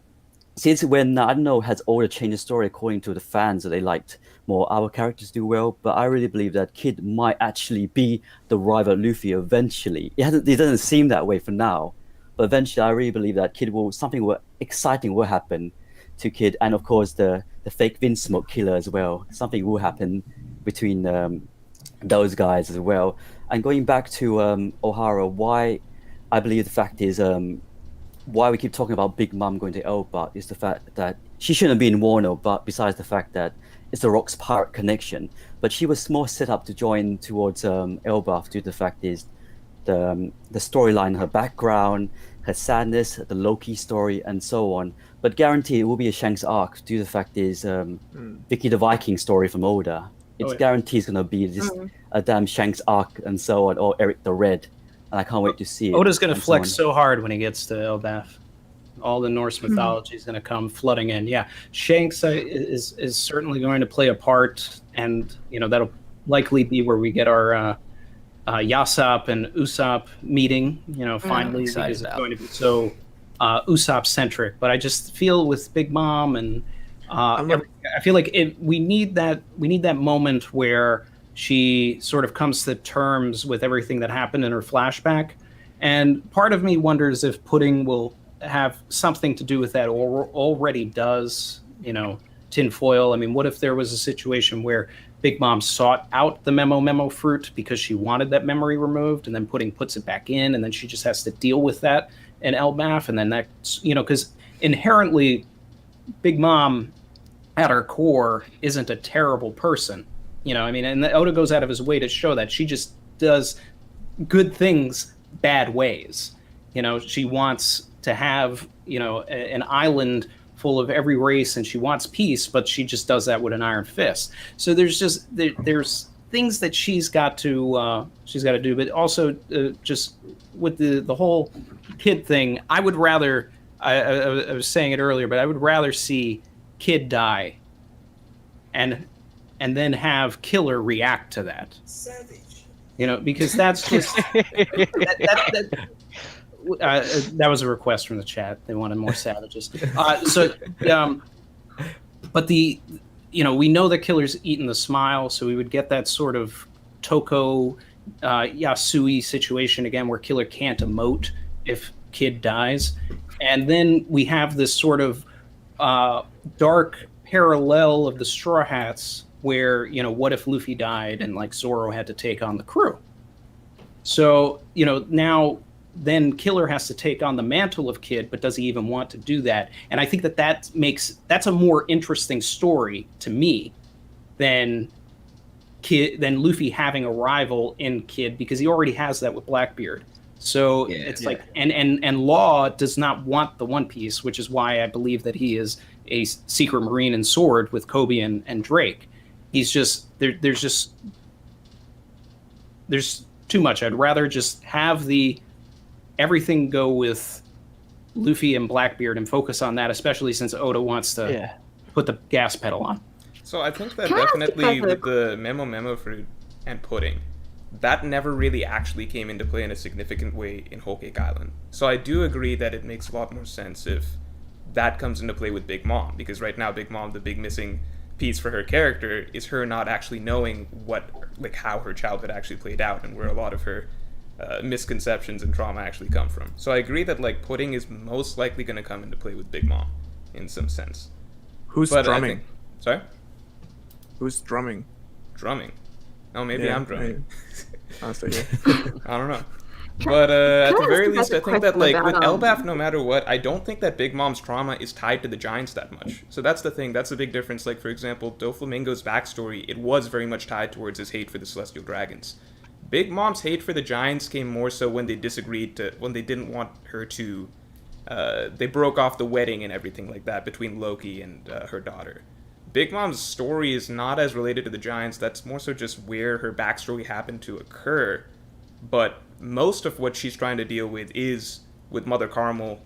since when, I don't know, has Oda changed the story according to the fans that they liked more our characters do well, but I really believe that Kid might actually be the rival Luffy eventually. It doesn't seem that way for now, but eventually I really believe that something exciting will happen to Kid, and of course the fake Vince Smoke killer as well. Something will happen between those guys as well. And going back to Ohara, why I believe the fact is why we keep talking about Big Mom going to Elbaf is the fact that she shouldn't be in Wano, but besides the fact that it's the Rock's pirate connection, but she was more set up to join towards Elbaf due to the fact is the storyline, her background, her sadness, the Loki story, and so on. But guaranteed it will be a Shanks arc due to the fact is Vicky the Viking story from Oda. It's guaranteed going to be this a damn Shanks arc and so on, or Eric the Red. And I can't wait to see it. Oda's going to flex so hard when he gets to Elbaf. All the Norse mythology is going to come flooding in. Yeah, Shanks is certainly going to play a part, and you know that'll likely be where we get our Yasopp and Usopp meeting. You know, finally, because it's going to be so Usopp centric, but I just feel with Big Mom and I feel like we need that moment where she sort of comes to terms with everything that happened in her flashback, and part of me wonders if Pudding will have something to do with that, or already does. Tinfoil. I mean, what if there was a situation where Big Mom sought out the memo fruit because she wanted that memory removed, and then Pudding puts it back in, and then she just has to deal with that in Elbaf, and then that's, because inherently Big Mom at her core isn't a terrible person. And Oda goes out of his way to show that she just does good things bad ways. She wants to have, an island full of every race, and she wants peace, but she just does that with an iron fist. So there's things that she's got to do, but also just with the whole Kid thing, I would rather. I was saying it earlier, but I would rather see Kid die, and then have Killer react to that. Savage. Because that's just that was a request from the chat. They wanted more savages. But we know that Killer's eaten the smile, so we would get that sort of Toko Yasui situation again, where Killer can't emote if Kid dies, and then we have this sort of dark parallel of the Straw Hats, where what if Luffy died and like Zoro had to take on the crew? So now then Killer has to take on the mantle of Kid, but does he even want to do that? And I think that's a more interesting story to me than Luffy having a rival in Kid, because he already has that with Blackbeard. So like, and Law does not want the One Piece, which is why I believe that he is a secret marine and sword with Kobe and Drake. He's just there's too much. I'd rather just have everything go with Luffy and Blackbeard and focus on that, especially since Oda wants to put the gas pedal on. So I think that definitely with the memo fruit and Pudding, that never really actually came into play in a significant way in Whole Cake Island. So I do agree that it makes a lot more sense if that comes into play with Big Mom, because right now Big Mom, the big missing piece for her character is her not actually knowing how her childhood actually played out and where a lot of her misconceptions and trauma actually come from. So I agree that Pudding is most likely going to come into play with Big Mom in some sense. Who's drumming? Sorry? Who's drumming? Drumming? Oh, maybe I'm drumming. Honestly, I don't know. But at the very least, I think that with Elbaf, no matter what, I don't think that Big Mom's trauma is tied to the Giants that much. So that's the thing. That's the big difference. Like, for example, Doflamingo's backstory, it was very much tied towards his hate for the Celestial Dragons. Big Mom's hate for the Giants came more so when they when they didn't want her to, they broke off the wedding and everything like that between Loki and her daughter. Big Mom's story is not as related to the Giants. That's more so just where her backstory happened to occur. But most of what she's trying to deal with is with Mother Carmel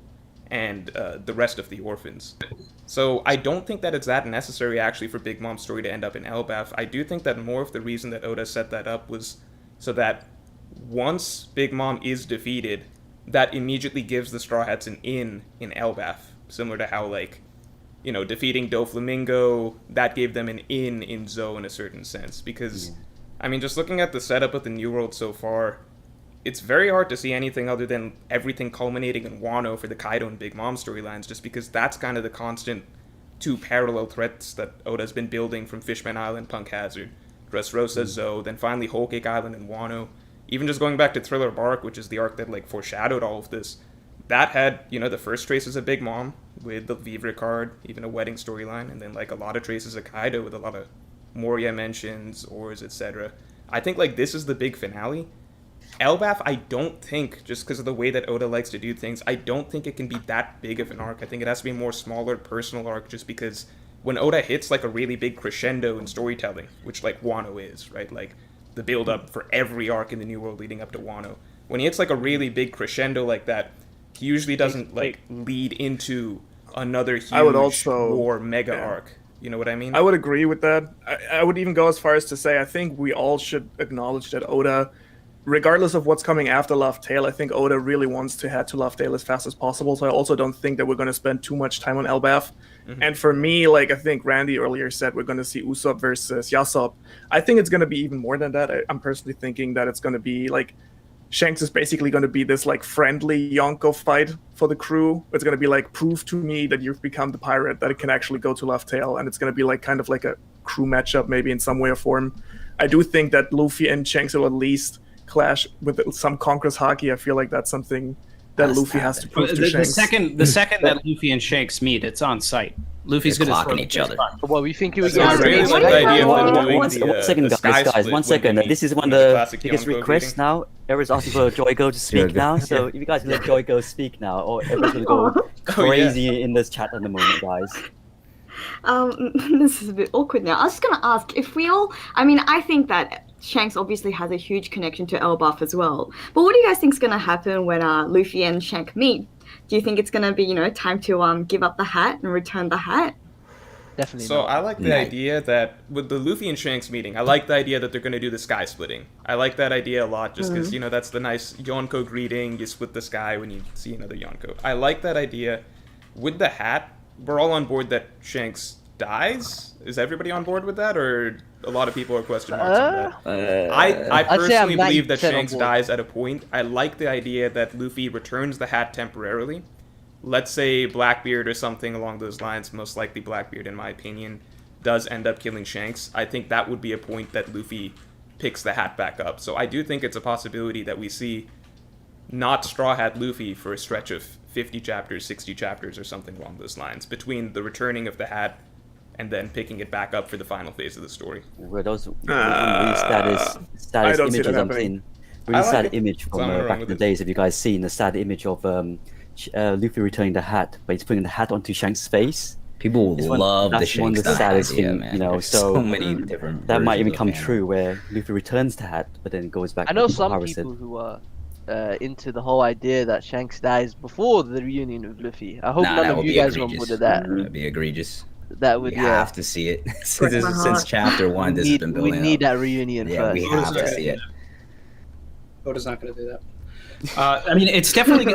and the rest of the orphans. So I don't think that it's that necessary actually for Big Mom's story to end up in Elbaf. I do think that more of the reason that Oda set that up was so that once Big Mom is defeated, that immediately gives the Straw Hats an in Elbaf, similar to how defeating Doflamingo, that gave them an in Zou in a certain sense. Because, I mean, just looking at the setup of the New World so far, it's very hard to see anything other than everything culminating in Wano for the Kaido and Big Mom storylines, just because that's kind of the constant two parallel threats that Oda's been building from Fishman Island, Punk Hazard, Dressrosa, Zou, then finally Whole Cake Island and Wano. Even just going back to Thriller Bark, which is the arc that foreshadowed all of this, that had, the first traces of Big Mom with the Vivre card, even a wedding storyline, and then a lot of traces of Kaido with a lot of Moria mentions, Ors, etc. I think this is the big finale. Elbaf, I don't think, just because of the way that Oda likes to do things, I don't think it can be that big of an arc. I think it has to be a more smaller personal arc, just because when Oda hits a really big crescendo in storytelling, which Wano is, right? The build up for every arc in the New World leading up to Wano. When he hits a really big crescendo like that, he usually doesn't lead into another huge war mega arc. You know what I mean? I would agree with that. I would even go as far as to say I think we all should acknowledge that Oda regardless of what's coming after Laugh Tale, I think Oda really wants to head to Laugh Tale as fast as possible. So I also don't think that we're going to spend too much time on Elbaf. And for me, like I think Randy earlier said, we're going to see Usopp versus Yasop. I think it's going to be even more than that. I'm personally thinking that it's going to be like Shanks is basically going to be this like friendly Yonko fight for the crew. It's going to be like, prove to me that you've become the pirate, that it can actually go to Laugh Tale, and it's going to be like kind of like a crew matchup, maybe in some way or form. I do think that Luffy and Shanks will at least clash with some Conqueror's Haki. I feel like that's something that Luffy has to prove to Shanks. The second that Luffy and Shanks meet, it's on site. Luffy's going to clocking each other. Well, we think he was So I really like the idea of them doing One second, guys. One second. This is one of the biggest requests now. Everyone's asking for JoyGirl to speak now. So if you guys let JoyGirl speak now, or everyone's gonna go crazy in this chat at the moment, guys. This is a bit awkward now. I was just gonna ask if we all. I mean, I think that Shanks obviously has a huge connection to Elbaf as well. But what do you guys think is gonna happen when Luffy and Shank meet? Do you think it's gonna be, time to give up the hat and return the hat? Definitely. So I like the idea that with the Luffy and Shanks meeting, I like the idea that they're going to do the sky splitting. I like that idea a lot just because, that's the nice Yonko greeting. You split the sky when you see another Yonko. I like that idea. With the hat, we're all on board that Shanks dies. Is everybody on board with that, or a lot of people are question marks on that? I personally believe that Shanks dies at a point. I like the idea that Luffy returns the hat temporarily. Let's say Blackbeard or something along those lines, most likely Blackbeard in my opinion, does end up killing Shanks. I think that would be a point that Luffy picks the hat back up. So I do think it's a possibility that we see not Straw Hat Luffy for a stretch of 50 chapters, 60 chapters or something along those lines, between the returning of the hat and then picking it back up for the final phase of the story. Were those really status images I'm seeing? Really sad image from back in the days. Have you guys seen the sad image of Luffy returning the hat, but he's putting the hat onto Shanks' face? People love the Shanks saddest idea, thing, man. So many different. That might even come true, where Luffy returns the hat, but then goes back. I know to some Ohara people who are into the whole idea that Shanks dies before the reunion with Luffy. I hope none of you guys are on board with that. That'd be egregious. That would, we have to see it. Since chapter 1, this has been building up. We need that reunion first. Yeah, we have to see it. Oda's not going to do that. I mean, there's definitely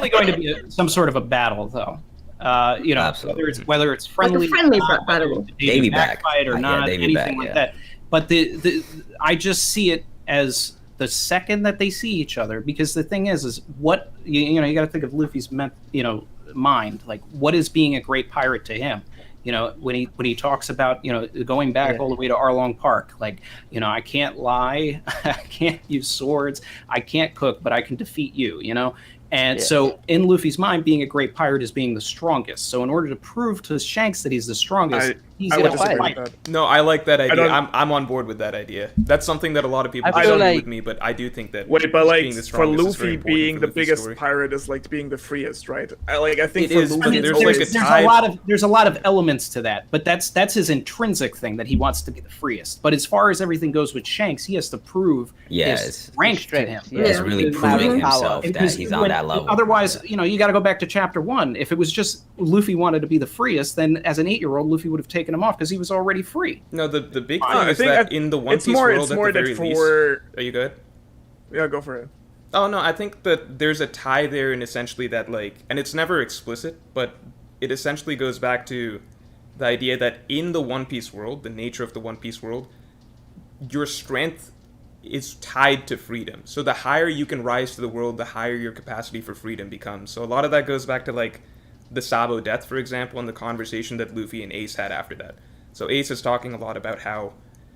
going to be some sort of a battle, though. Whether it's friendly, battle, Davy back fight or not, anything like that. But I just see it as the second that they see each other, because the thing is what you got to think of Luffy's mind, like what is being a great pirate to him. When he talks about going back all the way to Arlong Park, like I can't lie, I can't use swords, I can't cook, but I can defeat you. And so in Luffy's mind, being a great pirate is being the strongest. So in order to prove to Shanks that he's the strongest, he's going to fight. No, I like that idea. I'm on board with that idea. That's something that a lot of people disagree with me, but I do think that being the for Luffy being the biggest pirate is like being the freest, right? I think it is. Luffy, there's a lot of elements to that, but that's his intrinsic thing, that he wants to be the freest. But as far as everything goes with Shanks, he has to prove his rank to him. He's really proving himself that he's on that level. Otherwise, you got to go back to chapter 1. If it was just Luffy wanted to be the freest, then as an 8-year-old, Luffy would have taken him off because he was already free. No, the big thing is that in the One Piece world, at the very least... Are you good? Yeah, go for it. Oh, no, I think that there's a tie there in essentially that, and it's never explicit, but it essentially goes back to the idea that in the One Piece world, the nature of the One Piece world, your strength is tied to freedom. So the higher you can rise to the world, the higher your capacity for freedom becomes. So a lot of that goes back to, the Sabo death, for example, and the conversation that Luffy and Ace had after that. So Ace is talking a lot about how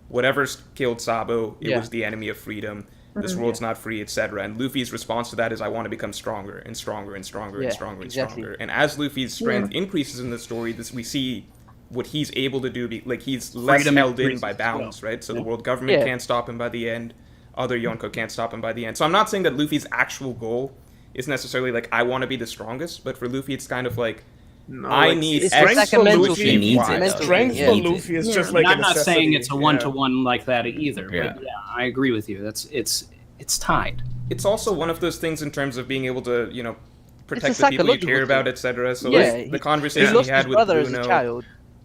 whatever's killed Sabo, it was the enemy of freedom. This world's not free, etc. And Luffy's response to that is, I want to become stronger and stronger and stronger and stronger and stronger. And as Luffy's strength increases in the story, we see what he's able to do. He's less held in by bounds, right? So the world government can't stop him by the end. Other Yonko can't stop him by the end. So I'm not saying that Luffy's actual goal is necessarily I want to be the strongest, but for Luffy it's kind of I need strength for Luffy. He needs it. Strength for Luffy is just I'm not saying it's a one-to-one like that either. But I agree with you. It's tied. It's also one of those things in terms of being able to protect the people you care about, etc. So the conversation he had with Bruno.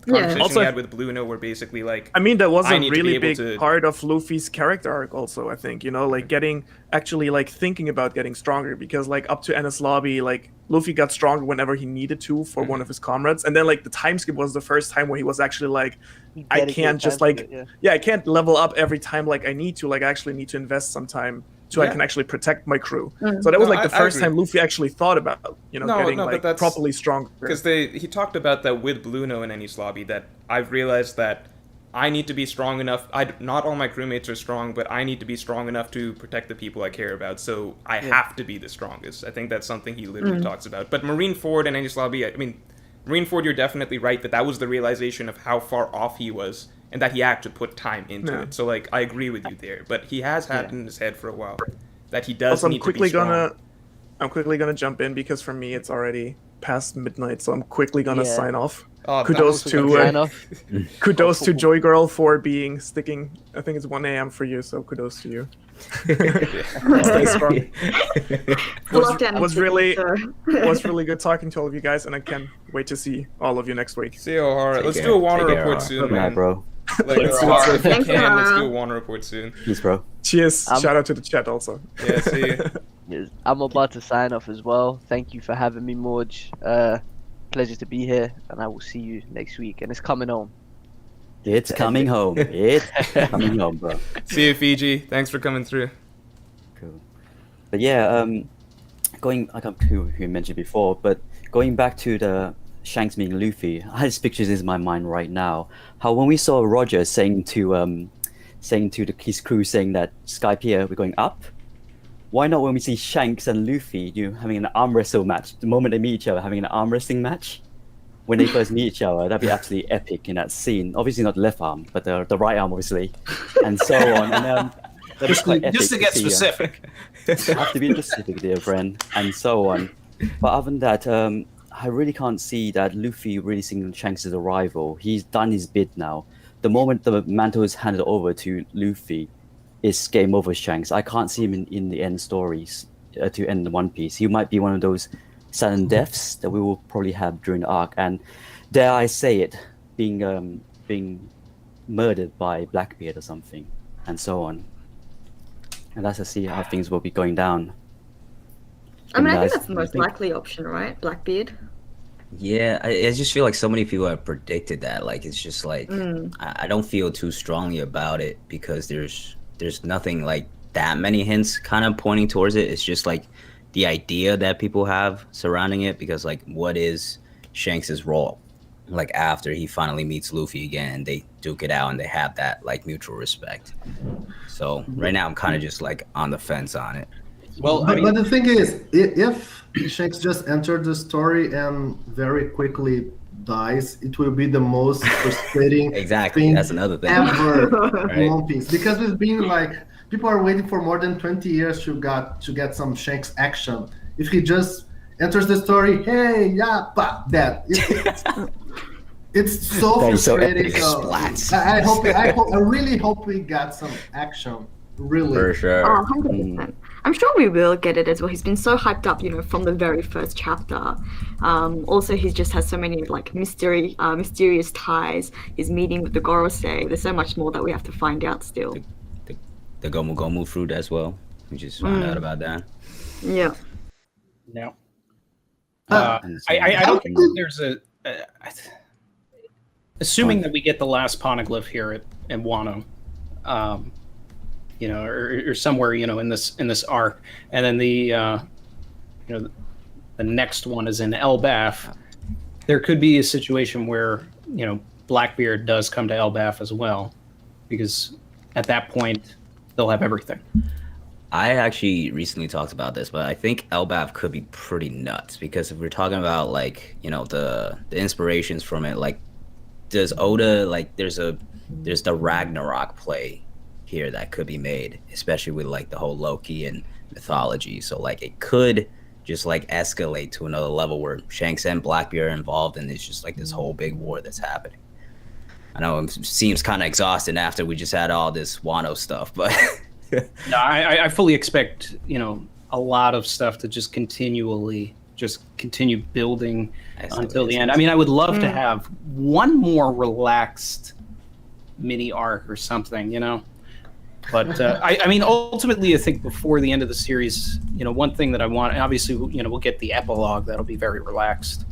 the conversation Also, he had with Bluno were basically like, I mean, that was I a need to be really able big to- part of Luffy's character arc also, I think, you know, like actually like thinking about getting stronger, because like up to Enies Lobby, like Luffy got stronger whenever he needed to for one of his comrades, and then like the time skip was the first time where he was actually like, I Dedicated can't just time to like, it, yeah. I can't level up every time like I need to, like I actually need to invest some time so I can actually protect my crew. So that was No, like the I first agree. time Luffy actually thought about, you know, getting but like that's- properly stronger. Because he talked about that with Bluno in Enies Lobby, that I've realized that I need to be strong enough. Not all my crewmates are strong, but I need to be strong enough to protect the people I care about. So I have to be the strongest. I think that's something he literally talks about. But Marineford and Enies Lobby, I mean, Marineford, you're definitely right that was the realization of how far off he was and that he had to put time into it. So like, I agree with you there. But he has had it in his head for a while that he does Also, need to be strong. I'm quickly gonna jump in because for me it's already past midnight, so I'm quickly gonna Yeah. sign off. Oh, Kudos that to was- Sign off. kudos to JoyGirl for sticking. I think it's 1 a.m. for you, so kudos to you. Stay strong. Lockdown was is really so- was really good talking to all of you guys, and I can't wait to see all of you next week. See you, Ohara. Take Let's care. do a Wano Take care, report Ohara. soon, Good man. night, bro. Like, if you Thanks, can, let's Ohara. do a Wano report soon. Peace, bro. Cheers! I'm- Shout out to the chat also. Yeah, see you. Yes, I'm about to sign off as well. Thank you for having me, Morge. Pleasure to be here, and I will see you next week. And it's coming home. It's coming home. It's coming home, bro. See you, Fiji. Thanks for coming through. Cool. But yeah, going like who mentioned before, but going back to the Shanks meeting Luffy, I had pictures in my mind right now. How when we saw Roger saying to his crew saying that Skype here, we're going up. Why not when we see Shanks and Luffy having an arm wrestle match, the moment they meet each other, having an arm wrestling match? When they first meet each other, that'd be absolutely epic in that scene. Obviously not the left arm, but the right arm, obviously, and so on. And that'd be quite epic Just to get see, specific. have to be specific, dear friend, and so on. But other than that, I really can't see that Luffy really seeing Shanks as a rival. He's done his bit now. The moment the mantle is handed over to Luffy, it's game over Shanks. I can't see him in the end stories to end the One Piece. He might be one of those sudden deaths that we will probably have during the arc, and dare I say it, being murdered by Blackbeard or something, and so on. And that's to see how things will be going down. I mean, I Guys, think that's the what do you most think? likely option, right? Blackbeard. Yeah, I just feel like so many people have predicted that. Like, it's just like I don't feel too strongly about it because there's nothing like that many hints kind of pointing towards it. It's just like the idea that people have surrounding it, because like, what is Shanks's role? Like after he finally meets Luffy again, they duke it out and they have that like mutual respect. So right now I'm kind of just like on the fence on it. Well, I But, mean, but the thing is, if Shanks just entered the story and very quickly dies, it will be the most frustrating Exactly, thing that's another thing. ever Right. in One Piece. Because we've been like, people are waiting for more than 20 years to get some Shanks action. If he just enters the story, hey, yeah, but that. It's so That is so frustrating. epic. So Splats. I really hope we got some action. Really. For sure. Oh, 100%. I'm sure we will get it as well. He's been so hyped up, you know, from the very first chapter. Also, he just has so many like mysterious ties. His meeting with the Gorosei. There's so much more that we have to find out still. The Gomu Gomu fruit as well. We just found out about that. Yeah. no. And so I don't think on. there's assuming that we get the last poneglyph here at Wano, you know, or somewhere, you know, in this arc, and then the next one is in Elbaf. There could be a situation where, you know, Blackbeard does come to Elbaf as well, because at that point they'll have everything. I actually recently talked about this, but I think Elbaf could be pretty nuts, because if we're talking about like, you know, the inspirations from it, like does Oda, like there's the Ragnarok play here that could be made, especially with like the whole Loki and mythology. So like it could just like escalate to another level where Shanks and Blackbeard are involved, and it's just like this whole big war that's happening. I know it seems kind of exhausting after we just had all this Wano stuff, but No, I fully expect, you know, a lot of stuff to just continually just continue building until the end. sense. I mean, I would love to have one more relaxed mini arc or something, But I mean, ultimately, I think before the end of the series, one thing that I want, obviously, we'll get the epilogue that'll be very relaxed.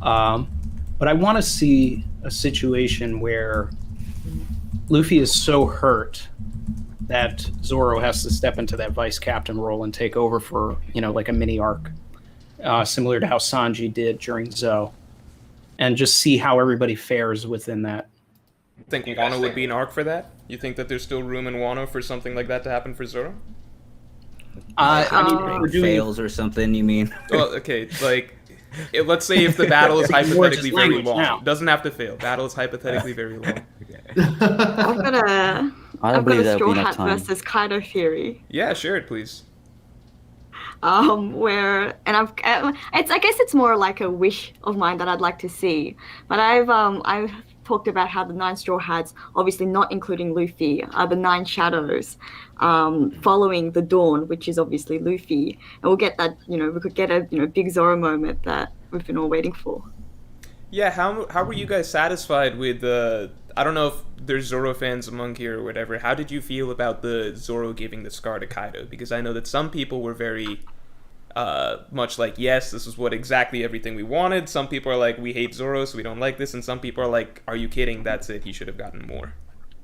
But I want to see a situation where Luffy is so hurt that Zoro has to step into that vice captain role and take over for, like a mini arc, similar to how Sanji did during Zou, and just see how everybody fares within that. Think Wano would be an arc for that? You think that there's still room in Wano for something like that to happen for Zoro? I mean, if we're doing Fails or something, you mean? Well, okay, like, let's say if the battle is hypothetically very language long. now. Doesn't have to fail. Battle is hypothetically very long. I've got a I don't I've got believe a there'll be Straw enough Hat time. versus Kaido theory. Yeah, share it, please. Where and I guess it's more like a wish of mine that I'd like to see. But I've talked about how the 9 Straw Hats, obviously not including Luffy, are the 9 shadows, following the dawn, which is obviously Luffy, and we'll get that. We could get a big Zoro moment that we've been all waiting for. Yeah, how were you guys satisfied with I don't know if there's Zoro fans among here or whatever. How did you feel about the Zoro giving the scar to Kaido? Because I know that some people were very much like, yes, this is what exactly everything we wanted. Some people are like, we hate Zoro, so we don't like this. And some people are like, are you kidding? That's it. He should have gotten more.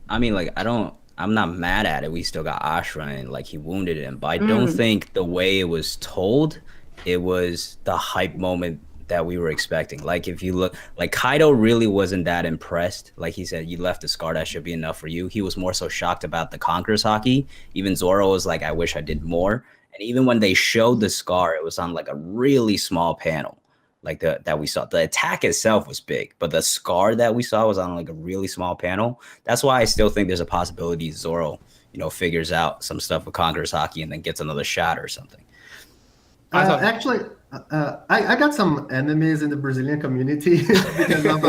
I mean, like, I'm not mad at it. We still got Ashra and, like, he wounded him. But I don't think the way it was told, it was the hype moment that we were expecting. Like, if you look, like, Kaido really wasn't that impressed. Like he said, you left a scar, that should be enough for you. He was more so shocked about the Conqueror's Haki. Even Zoro was like, I wish I did more. And even when they showed the scar, it was on like a really small panel, like that we saw. The attack itself was big, but the scar that we saw was on like a really small panel. That's why I still think there's a possibility Zoro, figures out some stuff with Conqueror's Haki and then gets another shot or something. Actually, I got some enemies in the Brazilian community because of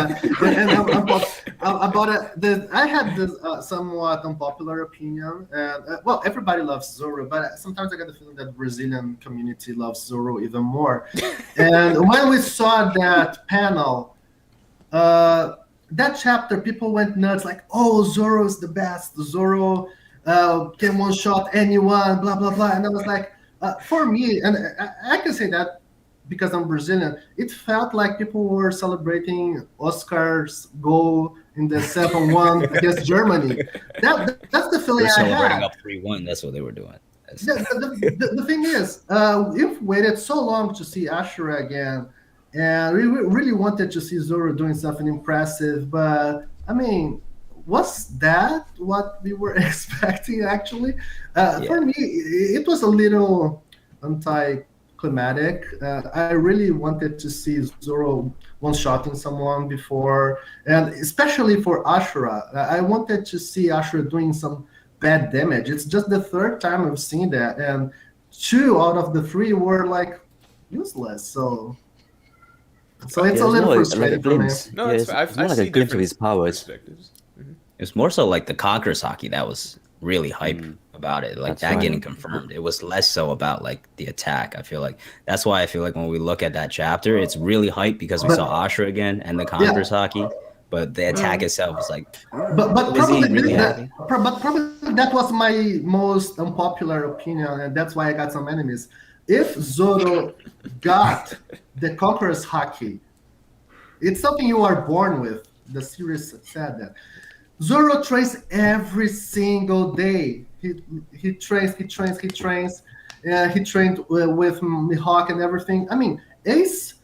I had this somewhat unpopular opinion, and well, everybody loves Zoro, but sometimes I get the feeling that the Brazilian community loves Zoro even more. And when we saw that panel, that chapter, people went nuts, like, "Oh, Zoro is the best. Zoro can one shot anyone." Blah blah blah, and I was like. For me, and I can say that because I'm Brazilian, it felt like people were celebrating Oscar's goal in the 7-1 against Germany. That's the feeling I had. Celebrating up 3-1. That's what they were doing. The thing is, we've waited so long to see Ashura again, and we really wanted to see Zoro doing something impressive. But I mean, was that what we were expecting, actually? For me, it was a little anticlimactic. I really wanted to see Zoro one-shotting someone before, and especially for Ashura. I wanted to see Ashura doing some bad damage. It's just the 3rd time I've seen that, and 2 out of the 3 were, like, useless. So it's a little frustrating for me. No, it's I've more like a seen glimpse of his different powers. perspectives. It's more so like the Conqueror's Haki that was really hype about it. Like That's that right. getting confirmed. It was less so about like the attack. I feel like that's why I feel like when we look at that chapter, it's really hype because we saw Ashra again and the Conqueror's Haki. But the attack itself was like, but was he probably really that, happy? but probably that was my most unpopular opinion, and that's why I got some enemies. If Zoro got the Conqueror's Haki, it's something you are born with. The series said that. Zoro trains every single day. He trains. He trained with Mihawk and everything. I mean, Ace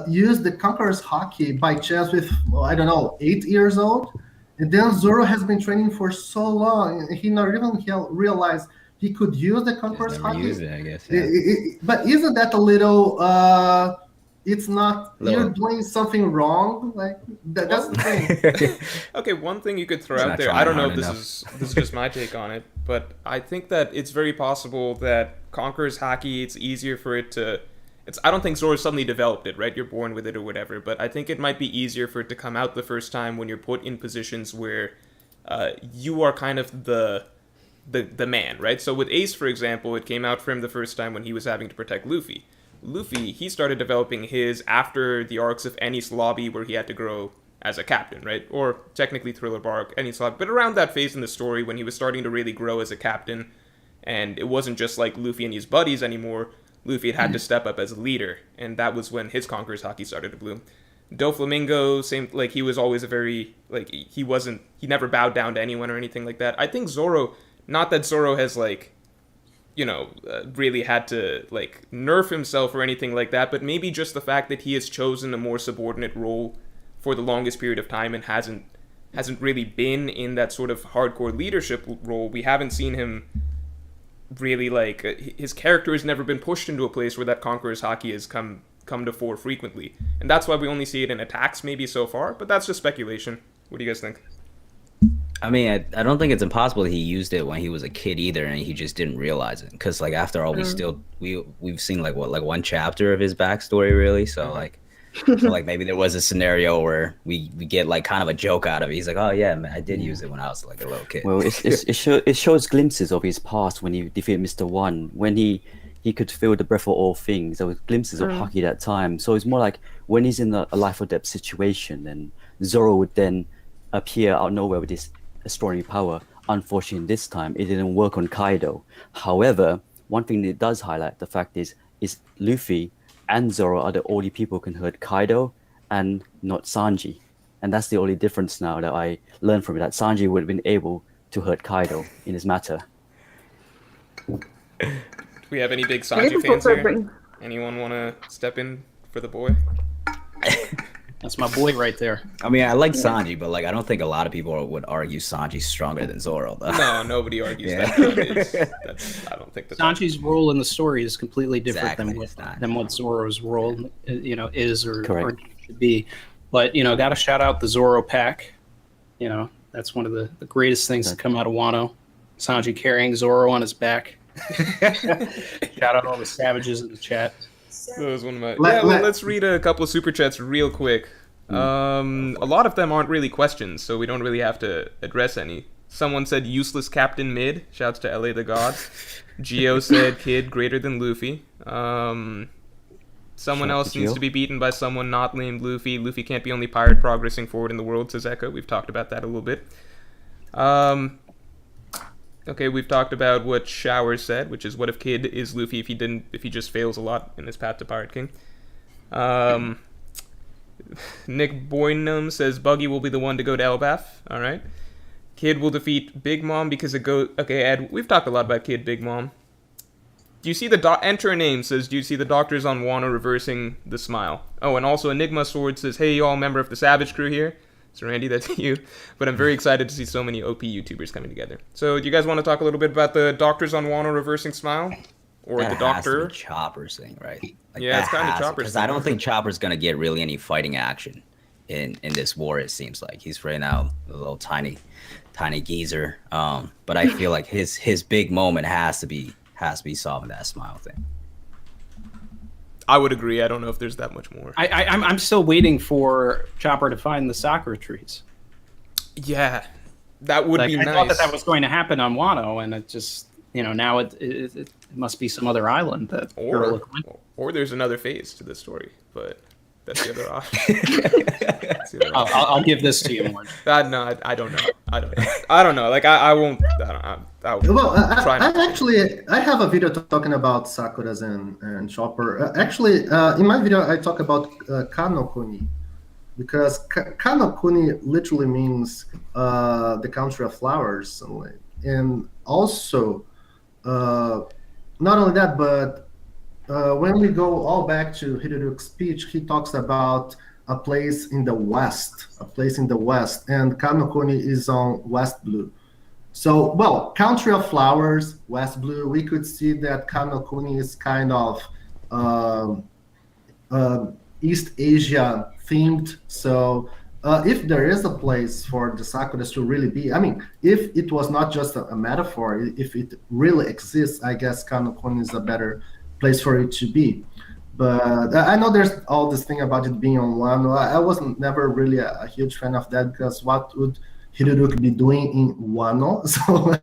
used the Conqueror's Haki by chance with, I don't know, 8 years old. And then Zoro has been training for so long, and he not even realized he could use the Conqueror's Never Haki. used it, I guess. Yeah. But isn't that a little... it's not Little. you're doing something wrong, like that's the thing. Okay, one thing you could throw He's out not there. trying I don't know hard if this is just my take on it, but I think that it's very possible that Conqueror's Haki, it's easier for it to. I don't think Zoro suddenly developed it, right? You're born with it or whatever, but I think it might be easier for it to come out the first time when you're put in positions where you are kind of the man, right? So with Ace, for example, it came out for him the first time when he was having to protect Luffy. Luffy, he started developing his after the arcs of Enies Lobby, where he had to grow as a captain, right? Or technically Thriller Bark, Enies Lobby, but around that phase in the story when he was starting to really grow as a captain, and it wasn't just like Luffy and his buddies anymore. Luffy had to step up as a leader, and that was when his Conqueror's Haki started to bloom. Doflamingo, same, like, he was always a very, like, he never bowed down to anyone or anything like that. I think Zoro, not that Zoro has, like, you know, really had to, like, nerf himself or anything like that, but maybe just the fact that he has chosen a more subordinate role for the longest period of time and hasn't really been in that sort of hardcore leadership role. We haven't seen him really, like, his character has never been pushed into a place where that Conqueror's Haki has come to fore frequently, and that's why we only see it in attacks maybe so far, but that's just speculation. What do you guys think? I mean, I don't think it's impossible that he used it when he was a kid either, and he just didn't realize it. Because, like, after all, we've seen like one chapter of his backstory, really. So like, maybe there was a scenario where we get like kind of a joke out of it. He's like, oh yeah, man, I did use it when I was like a little kid. Well, it shows glimpses of his past when he defeated Mr. One, when he could feel the breath of all things. There was glimpses of Haki that time. So it's more like when he's in a life or death situation, and Zoro would then appear out of nowhere with this extraordinary power. Unfortunately, this time it didn't work on Kaido. However, one thing that it does highlight the fact is Luffy and Zoro are the only people who can hurt Kaido and not Sanji. And that's the only difference now that I learned from it, that Sanji would have been able to hurt Kaido in this matter. Do we have any big Sanji fans here? Anyone want to step in for the boy? That's my boy right there. I mean, I like Sanji, but like I don't think a lot of people would argue Sanji's stronger than Zoro, though. No, nobody argues that. I don't think that. Sanji's role in the story is completely different than what Zoro's role, is or should be. But got to shout out the Zoro pack. That's one of the greatest things to come out of Wano. Sanji carrying Zoro on his back. Shout out all the savages in the chat. That was one of my. Let's read a couple of super chats real quick. A lot of them aren't really questions, so we don't really have to address any. Someone said useless Captain Mid. Shouts to LA the God. Geo said kid greater than Luffy. Someone else needs to be beaten by someone not named Luffy. Luffy can't be only pirate progressing forward in the world, says Echo. We've talked about that a little bit. Okay, we've talked about what Shower said, which is what if Kid is Luffy if he just fails a lot in his path to Pirate King. Nick Boynum says Buggy will be the one to go to Elbaf. All right. Kid will defeat Big Mom because it goes. Okay, Ed, we've talked a lot about Kid, Big Mom. Do you see the enter a name says, do you see the doctors on Wano reversing the smile? Oh, and also Enigma Sword says, hey, y'all, member of the Savage Crew here. So Randy, that's you. But I'm very excited to see so many OP YouTubers coming together. So do you guys want to talk a little bit about the doctors on Wano reversing smile? Or that the doctor? Has to be Chopper's thing, right? Like, yeah, it's kind of Chopper's thing. Because I don't think Chopper's going to get really any fighting action in this war, it seems like. He's right now a little tiny geezer. But I feel like his big moment has to be solving that smile thing. I would agree. I don't know if there's that much more. I'm still waiting for Chopper to find the sakura trees. Yeah, that would be nice. I thought that was going to happen on Wano, and it just now it must be some other island that or there's another phase to this story, but that's the other option. I'll give this to you, Morgan. No, I don't know. I don't know. Like I won't. I have a video talking about Sakuras and Chopper. In my video, I talk about Kanokuni, because Kanokuni literally means the country of flowers, and also not only that, but when we go all back to Hideruki's speech, he talks about a place in the west, and Kanokuni is on West Blue. So, country of flowers, West Blue, we could see that Kanokuni is kind of East Asia themed. So, if there is a place for the Sakuras to really be, if it was not just a metaphor, if it really exists, I guess Kanokuni is a better place for it to be. But I know there's all this thing about it being on Wano. I wasn't never really a huge fan of that, because what would Hideruki be doing in Wano? So,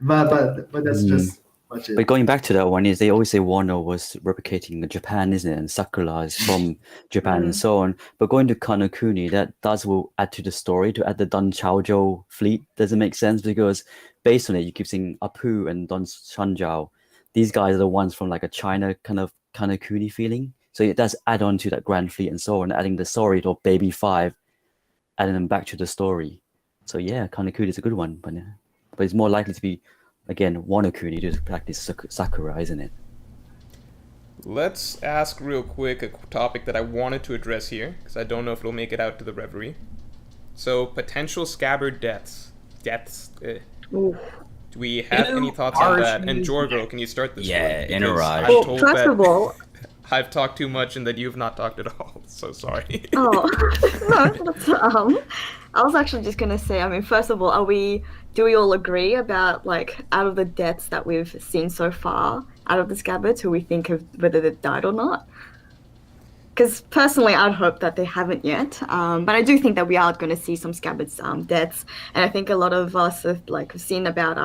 but that's just watch it. But going back to that one, is they always say Wano was replicating Japan, isn't it? And Sakura is from Japan and so on. But going to Kanokuni, that will add to the story, to add the Don Chaojo fleet. Doesn't make sense because based on it, you keep seeing Apu and Don Shanjiao. These guys are the ones from like a China kind of Kanokuni feeling. So it does add on to that Grand Fleet and so on, adding the story to Baby 5, adding them back to the story. So yeah, Kanokuni is a good one, but it's more likely to be, again, Wano Kuni to practice Sakura, isn't it? Let's ask real quick a topic that I wanted to address here, because I don't know if it'll make it out to the Reverie. So, potential scabbard deaths. Do we have any thoughts on that? And JoyGirl, can you start this one? Yeah, Because Inaraj. I'm Well, told first that of all, I've talked too much and that you've not talked at all. So sorry. oh, no, I was actually just gonna say, I mean, first of all, do we all agree about, like, out of the deaths that we've seen so far, out of the scabbards, who we think of whether they've died or not? Because personally, I'd hope that they haven't yet. But I do think that we are going to see some scabbards deaths, and I think a lot of us have seen about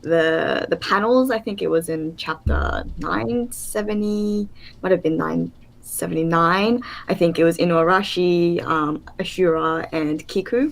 the panels. I think it was in chapter 970, might have been 979. I think it was Inuarashi, Ashura, and Kiku.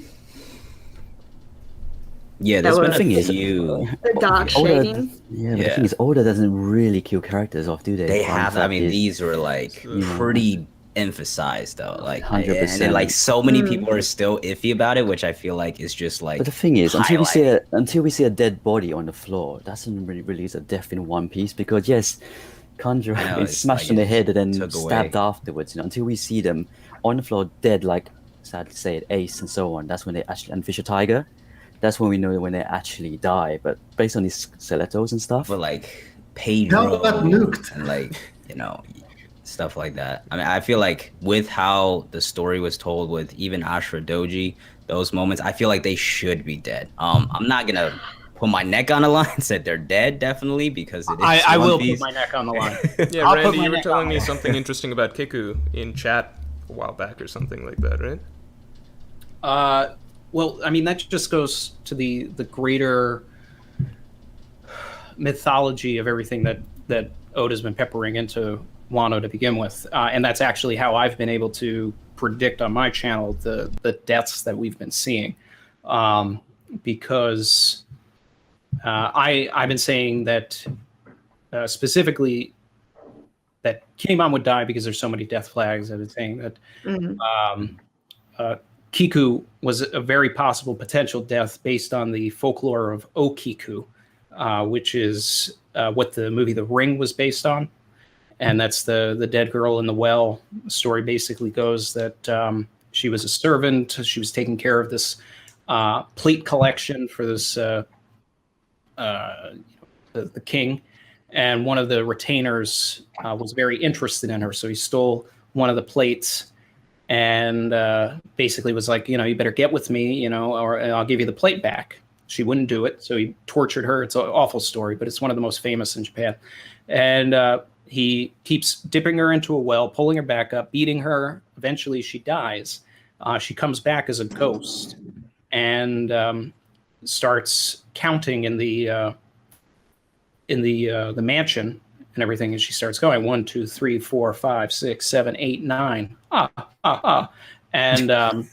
Yeah, there's That been was- a thing is- few. The dark Oda, shading. but the Yeah. thing is, Oda doesn't really kill characters off, do they? They Fun have. I fact mean, is- these were like Yeah. pretty emphasized though. Like, 100%. and like so many people are still iffy about it, which I feel like is just like. But the thing is, until highlighting. we see a dead body on the floor, that doesn't really release a death in One Piece because yes, Kanjuro I know, is it's smashed like on the it head and then took stabbed away. afterwards. Until we see them on the floor dead, like sad to say it, Ace and so on. That's when they actually and Fisher Tiger. That's when we know when they actually die. But based on these stilettos and stuff, But like Pedro got nuked. and like stuff like that. I mean, I feel like with how the story was told, with even Ashura Doji, those moments, I feel like they should be dead. I'm not gonna put my neck on the line and said they're dead, definitely, because it is. I One will Piece. put my neck on the line. Yeah, I'll put Randy, my you were neck telling on me it. something interesting about Kiku in chat a while back or something like that, right? Well, I mean, that just goes to the greater mythology of everything that Oda's been peppering into Wano to begin with, and that's actually how I've been able to predict on my channel the deaths that we've been seeing, because I've been saying that specifically that Kinemon would die because there's so many death flags. I've been saying that. Kiku was a very possible potential death based on the folklore of Okiku, which is what the movie The Ring was based on. And that's the dead girl in the well. The story basically goes that she was a servant. She was taking care of this plate collection for this the king. And one of the retainers was very interested in her. So he stole one of the plates and basically was like, you better get with me, or I'll give you the plate back. She wouldn't do it, so he tortured her. It's an awful story, but it's one of the most famous in Japan. And he keeps dipping her into a well, pulling her back up, beating her. Eventually, she dies. She comes back as a ghost and starts counting in the mansion and everything, and she starts going 1, 2, 3, 4, 5, 6, 7, 8, 9. And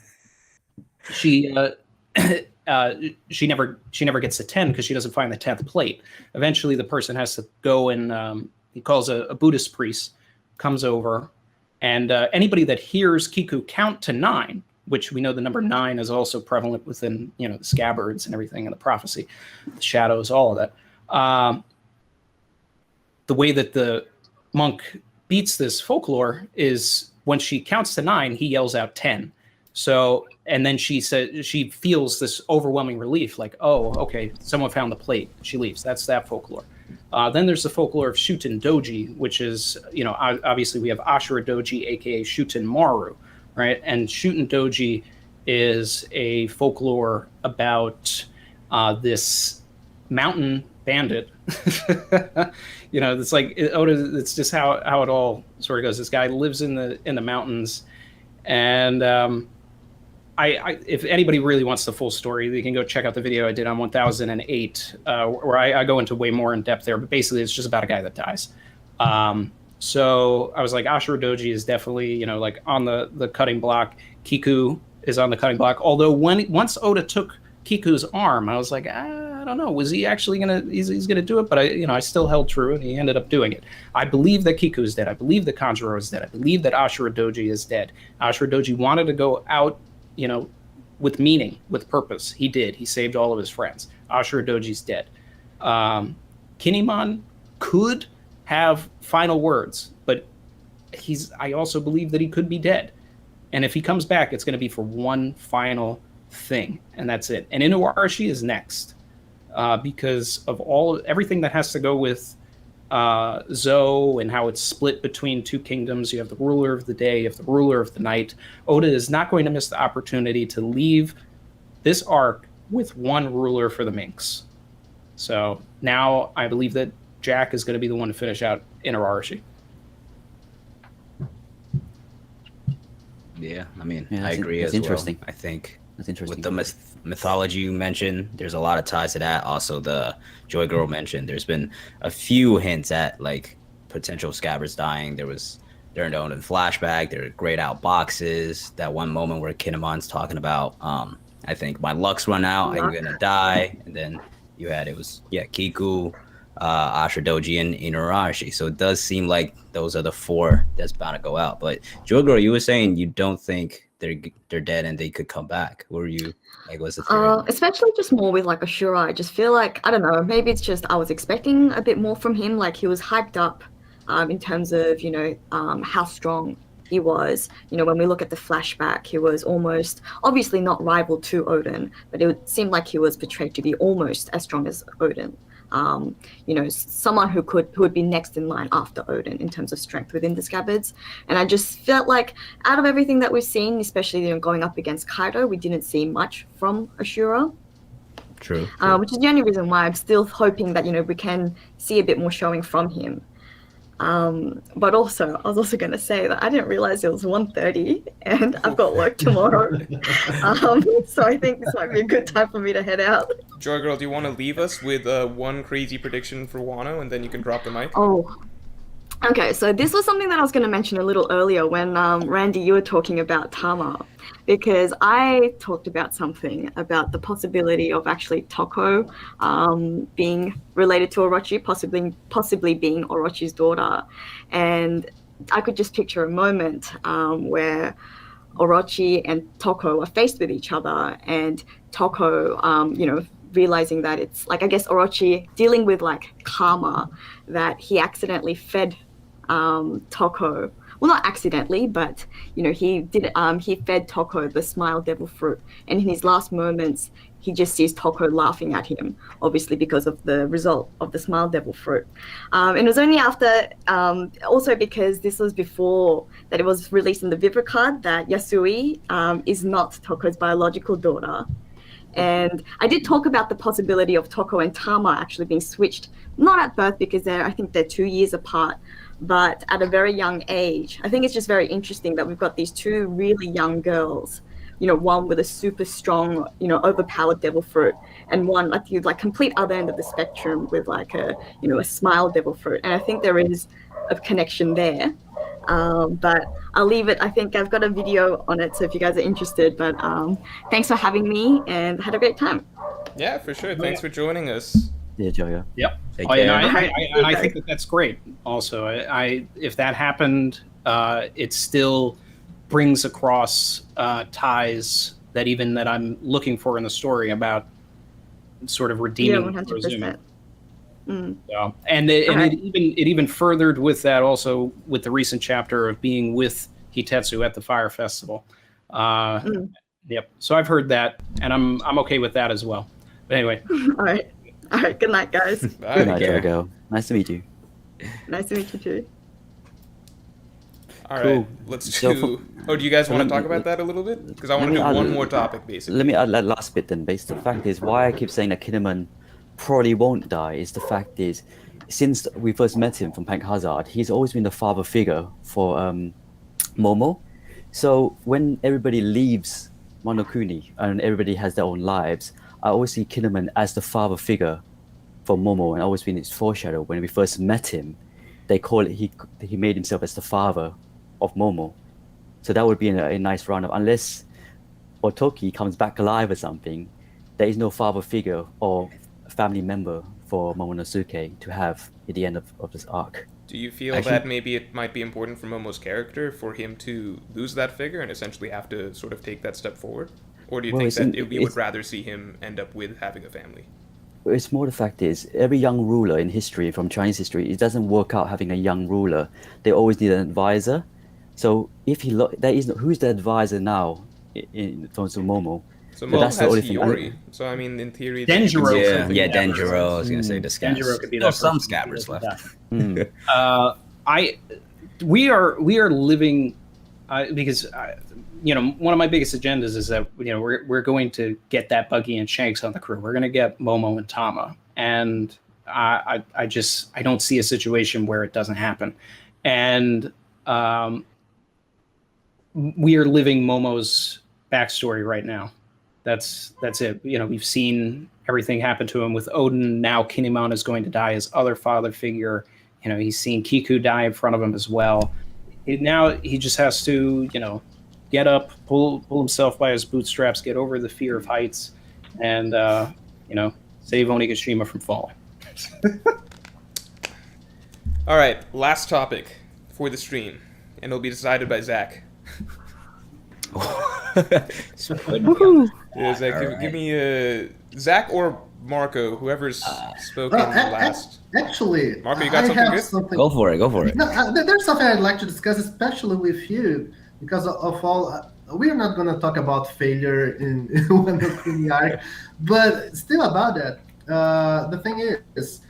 she never gets to 10 because she doesn't find the 10th plate. Eventually, the person has to go and he calls a Buddhist priest, comes over, and anybody that hears Kiku count to 9, which we know the number 9 is also prevalent within the scabbards and everything, and the prophecy, the shadows, all of that. The way that the monk beats this folklore is when she counts to 9, he yells out 10. So, and then she said she feels this overwhelming relief, like, oh, okay, someone found the plate. She leaves. That's that folklore. Then there's the folklore of Shuten Doji, which is, obviously we have Ashura Doji, aka Shuten Maru, right? And Shuten Doji is a folklore about this mountain bandit. It's like it's just how it all sort of goes. This guy lives in the mountains, and if anybody really wants the full story, they can go check out the video I did on 1008, where I go into way more in depth there. But basically, it's just about a guy that dies. So I was like, Ashura Doji is definitely, like on the cutting block. Kiku is on the cutting block. Although once Oda took Kiku's arm, I was like, I don't know, was he actually he's gonna do it? But I still held true, and he ended up doing it. I believe that Kiku is dead. I believe that Kanjuro is dead. I believe that Ashura Doji is dead. Ashura Doji wanted to go out, with meaning, with purpose. He did. He saved all of his friends. Ashura Doji's dead. Kinemon could have final words, but I also believe that he could be dead. And if he comes back, it's going to be for one final thing, and that's it. And Inuarashi is next, because of everything that has to go with Zou and how it's split between two kingdoms. You have the ruler of the day, you have the ruler of the night. Oda is not going to miss the opportunity to leave this arc with one ruler for the Minks. So now I believe that Jack is going to be the one to finish out Inuarashi. Yeah, I mean, I agree as interesting. well. I think that's interesting. With the mythology you mentioned, there's a lot of ties to that. Also, the JoyGirl mentioned, there's been a few hints at like potential scabbards dying. There was during the Oden flashback, there were grayed out boxes. That one moment where Kinemon's talking about, I think my luck's run out, I'm gonna die, and then Kiku, Ashura Doji, and Inuarashi. So it does seem like those are the four that's bound to go out. But JoyGirl, you were saying you don't think they're dead and they could come back. What were you like? What's the theory? Especially just more with like Ashura. I just feel like, I don't know, maybe it's just I was expecting a bit more from him. Like he was hyped up in terms of how strong he was. When we look at the flashback, he was almost, obviously not rival to Oden, but it seemed like he was portrayed to be almost as strong as Oden. Someone who would be next in line after Oden in terms of strength within the scabbards. And I just felt like out of everything that we've seen, especially going up against Kaido, we didn't see much from Ashura. True. Which is the only reason why I'm still hoping that we can see a bit more showing from him. But also, I was also going to say that I didn't realize it was 1:30 and I've got work tomorrow. So I think this might be a good time for me to head out. JoyGirl, do you want to leave us with one crazy prediction for Wano, and then you can drop the mic? Oh, okay. So this was something that I was going to mention a little earlier when, Randy, you were talking about Tama. Because I talked about something about the possibility of actually Toko being related to Orochi, possibly being Orochi's daughter. And I could just picture a moment where Orochi and Toko are faced with each other, and Toko, realizing that it's like, I guess Orochi dealing with like karma, that he accidentally fed Toko. Well, not accidentally, but he did. He fed Toko the smile devil fruit, and in his last moments, he just sees Toko laughing at him, obviously because of the result of the smile devil fruit. And it was only after, also because this was before that it was released in the Vivre card that Yasui is not Toko's biological daughter. And I did talk about the possibility of Toko and Tama actually being switched, not at birth because I think they're 2 years apart, but at a very young age. I think it's just very interesting that we've got these two really young girls, one with a super strong, overpowered devil fruit, and one at the complete other end of the spectrum with like a smile devil fruit. And I think there is a connection there. But I'll leave it. I think I've got a video on it, so if you guys are interested. But thanks for having me, and had a great time. Yeah, for sure. Thanks for joining us. Yeah, Joya. Yep. Take care. I think that's great. Also, if that happened, it still brings across ties that I'm looking for in the story about sort of redeeming. Yeah, 100%. So, and it even furthered with that also with the recent chapter of being with Hitetsu at the Fire Festival. Yep. So I've heard that, and I'm okay with that as well. But anyway. All right. Good night, guys. Bye. Good night, JoyGirl. Nice to meet you. Nice to meet you too. All Cool. right, let's do. Do you guys want to talk about that a little bit? Because I want to do one more topic, basically. Let me add that last bit then. Based the fact is why I keep saying that Kinemon probably won't die is the fact is, since we first met him from Punk Hazard, he's always been the father figure for Momo. So when everybody leaves Monokuni and everybody has their own lives, I always see Kinnaman as the father figure for Momo, and always been his foreshadow. When we first met him, they call it he made himself as the father of Momo. So that would be a nice roundup. Unless Otoki comes back alive or something, there is no father figure or family member for Momonosuke to have at the end of this arc. Do you feel that maybe it might be important for Momo's character for him to lose that figure and essentially have to sort of take that step forward? Or do you think that we would rather see him end up with having a family? It's more the fact is, every young ruler in history, from Chinese history, it doesn't work out having a young ruler. They always need an advisor. So if who's the advisor now in terms of Momo? So Momo has Hiyori. So I mean, in theory, Denjiro. Denjiro. I was gonna say disguise. Denjiro could be There's some scabbers left. We are living because one of my biggest agendas is that we're going to get that Buggy and Shanks on the crew. We're going to get Momo and Tama, and I don't see a situation where it doesn't happen. And we are living Momo's backstory right now. That's it. We've seen everything happen to him with Odin. Now Kinemon is going to die, his other father figure. He's seen Kiku die in front of him as well. Now he just has to, get up, pull himself by his bootstraps, get over the fear of heights, and save Onigashima from falling. All right, last topic for the stream, and it'll be decided by Zach. Yeah, Zach, give me Zach or Marco, whoever's spoken last. Actually, Marco, you got something good? Something... Go for it. No, there's something I'd like to discuss, especially with you, because of all. We're not going to talk about failure in One No Kuni arc, but still about that. The thing is,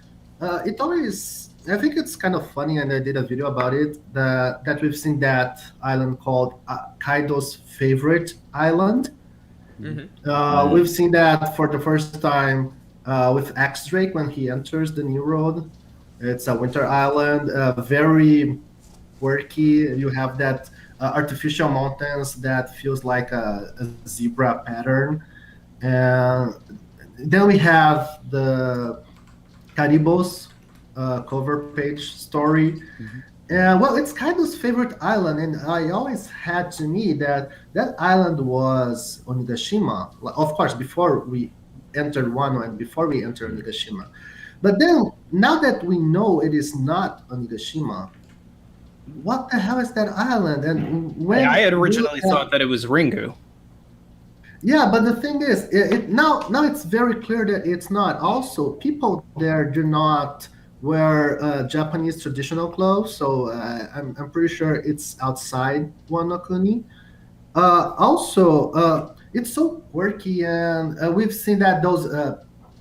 it always. I think it's kind of funny, and I did a video about it, that we've seen that island called Kaido's favorite island. Mm-hmm. We've seen that for the first time with X-Drake when he enters the New Road. It's a winter island, very quirky. You have that artificial mountains that feels like a zebra pattern. And then we have the Caribos cover page story. Mm-hmm. And well, it's Kaido's favorite island, and I always had to me that island was Onigashima. Of course, before we entered Wano and before we entered Onigashima. But then, now that we know it is not Onigashima, what the hell is that island? And when I had originally thought that it was Ringu. Yeah, but the thing is, now it's very clear that it's not. Also, people there do not wear Japanese traditional clothes, so I'm pretty sure it's outside Wano Kuni. Also, it's so quirky, and we've seen that those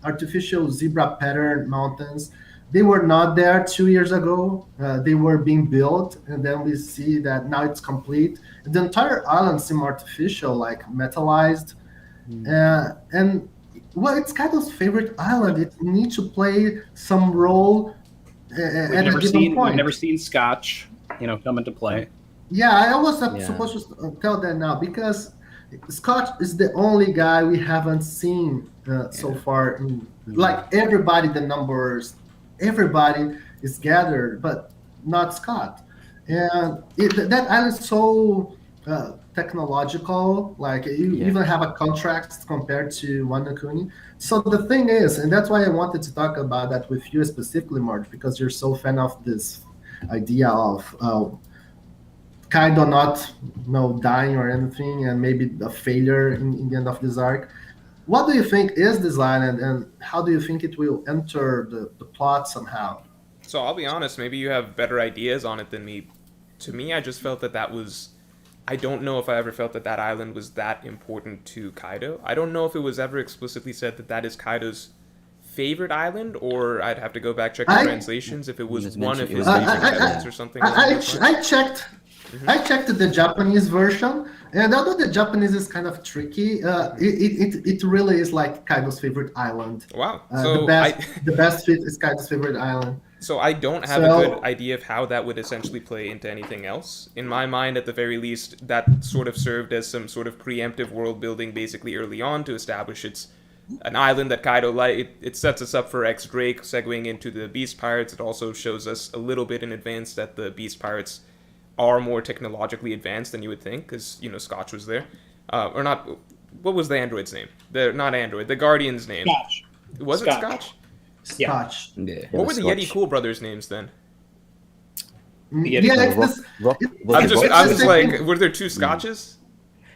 artificial zebra pattern mountains, they were not there 2 years ago. They were being built, and then we see that now it's complete. The entire island seems artificial, like metallized. And well, it's Kaido's favorite island. It needs to play some role at a given point. We've never seen Scotch, come into play. Yeah, I was supposed to tell that now, because Scotch is the only guy we haven't seen so far. Like everybody, the numbers, everybody is gathered, but not Scott. And that island is so technological, like you even have a contrast compared to Wano Kuni. So the thing is, and that's why I wanted to talk about that with you specifically, Mark, because you're so fan of this idea of Kaido not dying or anything, and maybe a failure in the end of this arc. What do you think is this island, and how do you think it will enter the plot somehow? So I'll be honest, maybe you have better ideas on it than me. To me, I just felt that was... I don't know if I ever felt that island was that important to Kaido. I don't know if it was ever explicitly said that is Kaido's favorite island, or I'd have to go back check the translations if it was one of his favorite islands or something. I checked. Mm-hmm. I checked the Japanese version, and although the Japanese is kind of tricky, it really is like Kaido's favorite island. Wow! So the best fit is Kaido's favorite island. So I don't have a good idea of how that would essentially play into anything else. In my mind, at the very least, that sort of served as some sort of preemptive world building basically early on to establish it's an island that Kaido it sets us up for X Drake segueing into the Beast Pirates. It also shows us a little bit in advance that the Beast Pirates are more technologically advanced than you would think, because, you know, Scotch was there. Or not, what was the android's name? Not android, the Guardian's name. Scotch. Was it Scotch? Scotch. Yeah. What were the Yeti Cool brothers' names then? It's I'm just like, were there two Scotches?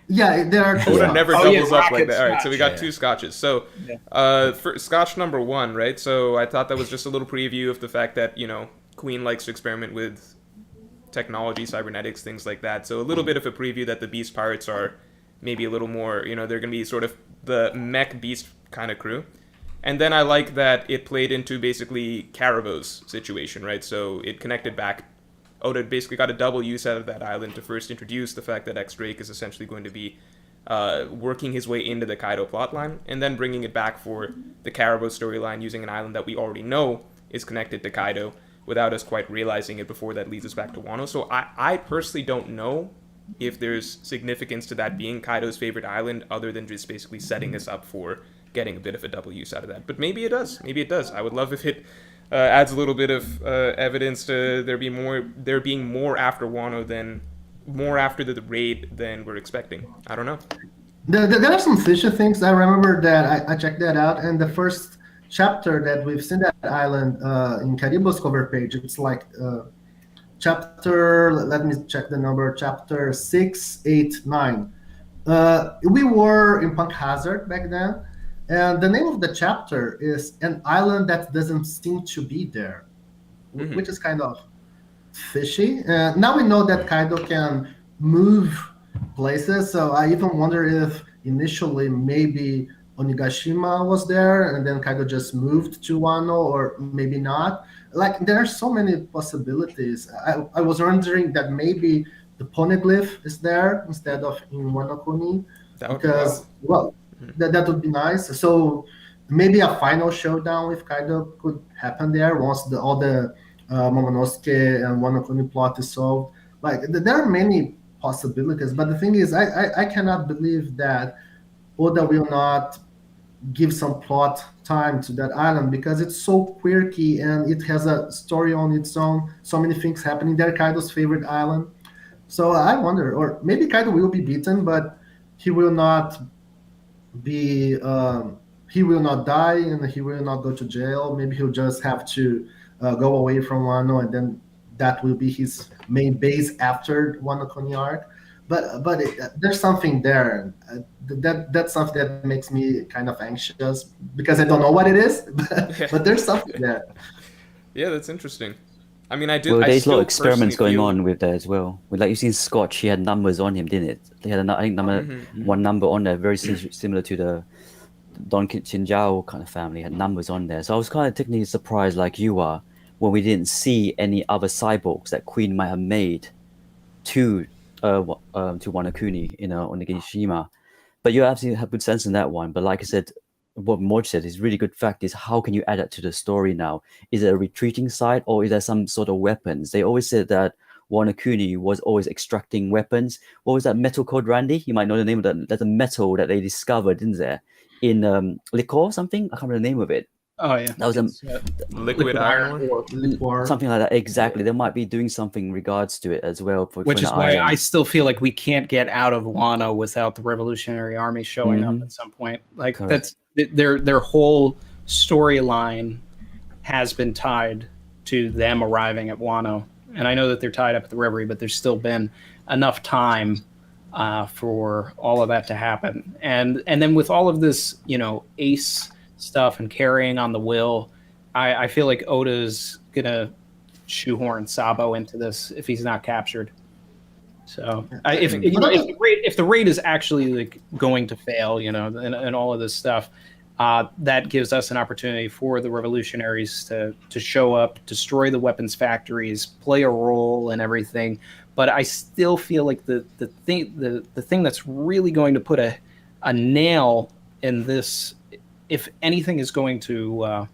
Yeah, there are two. Oda never doubles up like that. All right, so we got Scotch, two Scotches. So, for Scotch number 1, right? So I thought that was just a little preview of the fact that, you know, Queen likes to experiment with technology, cybernetics, things like that. So a little bit of a preview that the Beast Pirates are maybe a little more, you know, they're going to be sort of the mech beast kind of crew. And then I like that it played into basically Caribou's situation, right? So it connected back. Oda basically got a double use out of that island to first introduce the fact that X Drake is essentially going to be working his way into the Kaido plotline, and then bringing it back for the Caribou storyline using an island that we already know is connected to Kaido without us quite realizing it before that leads us back to Wano. So I personally don't know if there's significance to that being Kaido's favorite island other than just basically setting us up for getting a bit of a double use out of that. But maybe it does. Maybe it does. I would love if it adds a little bit of evidence to there being more after Wano than more after the raid than we're expecting. I don't know. There are some fishy things. I remember that I checked that out, and the first chapter that we've seen that island in Caribou's cover page, it's like chapter, let me check the number, chapter 6, 8, 9. We were in Punk Hazard back then, and the name of the chapter is An Island That Doesn't Seem to Be There, which is kind of fishy. Now we know that Kaido can move places, so I even wonder if initially maybe Onigashima was there and then Kaido just moved to Wano, or maybe not. Like, there are so many possibilities. I was wondering that maybe the poneglyph is there instead of in Wano Kuni, because that would be nice. So maybe a final showdown with Kaido could happen there once all the Momonosuke and Wano Kuni plot is solved. Like, there are many possibilities, but the thing is, I cannot believe that Oda will not give some plot time to that island, because it's so quirky and it has a story on its own. So many things happening there. Kaido's favorite island. So I wonder, or maybe Kaido will be beaten, but he will not be. He will not die and he will not go to jail. Maybe he'll just have to go away from Wano, and then that will be his main base after Wano Kuni arc. But there's something there. That's something that makes me kind of anxious, because I don't know what it is, but there's something there. Yeah, that's interesting. I mean, I did. Well, there's a lot still of experiments personally going feel- on with that as well. With, like, you've seen Scotch, he had numbers on him, didn't it? They had, I think, one number on there, very similar to the Don Chinjao kind of family, had numbers on there. So I was kind of technically surprised, like you are, when we didn't see any other cyborgs that Queen might have made to Wano Kuni, you know, on Onigashima. But you absolutely have good sense in that one. But like I said, what Moj said is really good fact is, how can you add that to the story now? Is it a retreating side, or is there some sort of weapons? They always said that Wano Kuni was always extracting weapons. What was that metal called, Randy? You might know the name of that. There's a metal that they discovered, isn't there? In liquor or something? I can't remember the name of it. Oh yeah, That was a liquid iron ore. something like that. Exactly. They might be doing something in regards to it as well. Which is why I still feel like we can't get out of Wano without the Revolutionary Army showing up at some point. Like, Correct. that's their whole storyline has been tied to them arriving at Wano. And I know that they're tied up at the Reverie, but there's still been enough time for all of that to happen. And then with all of this, you know, Ace stuff and carrying on the will, I feel like Oda's gonna shoehorn Sabo into this if he's not captured. So if the raid is actually like going to fail, you know, and all of this stuff, that gives us an opportunity for the revolutionaries to show up, destroy the weapons factories, play a role and everything. But I still feel like the thing that's really going to put a nail in this, if anything is going to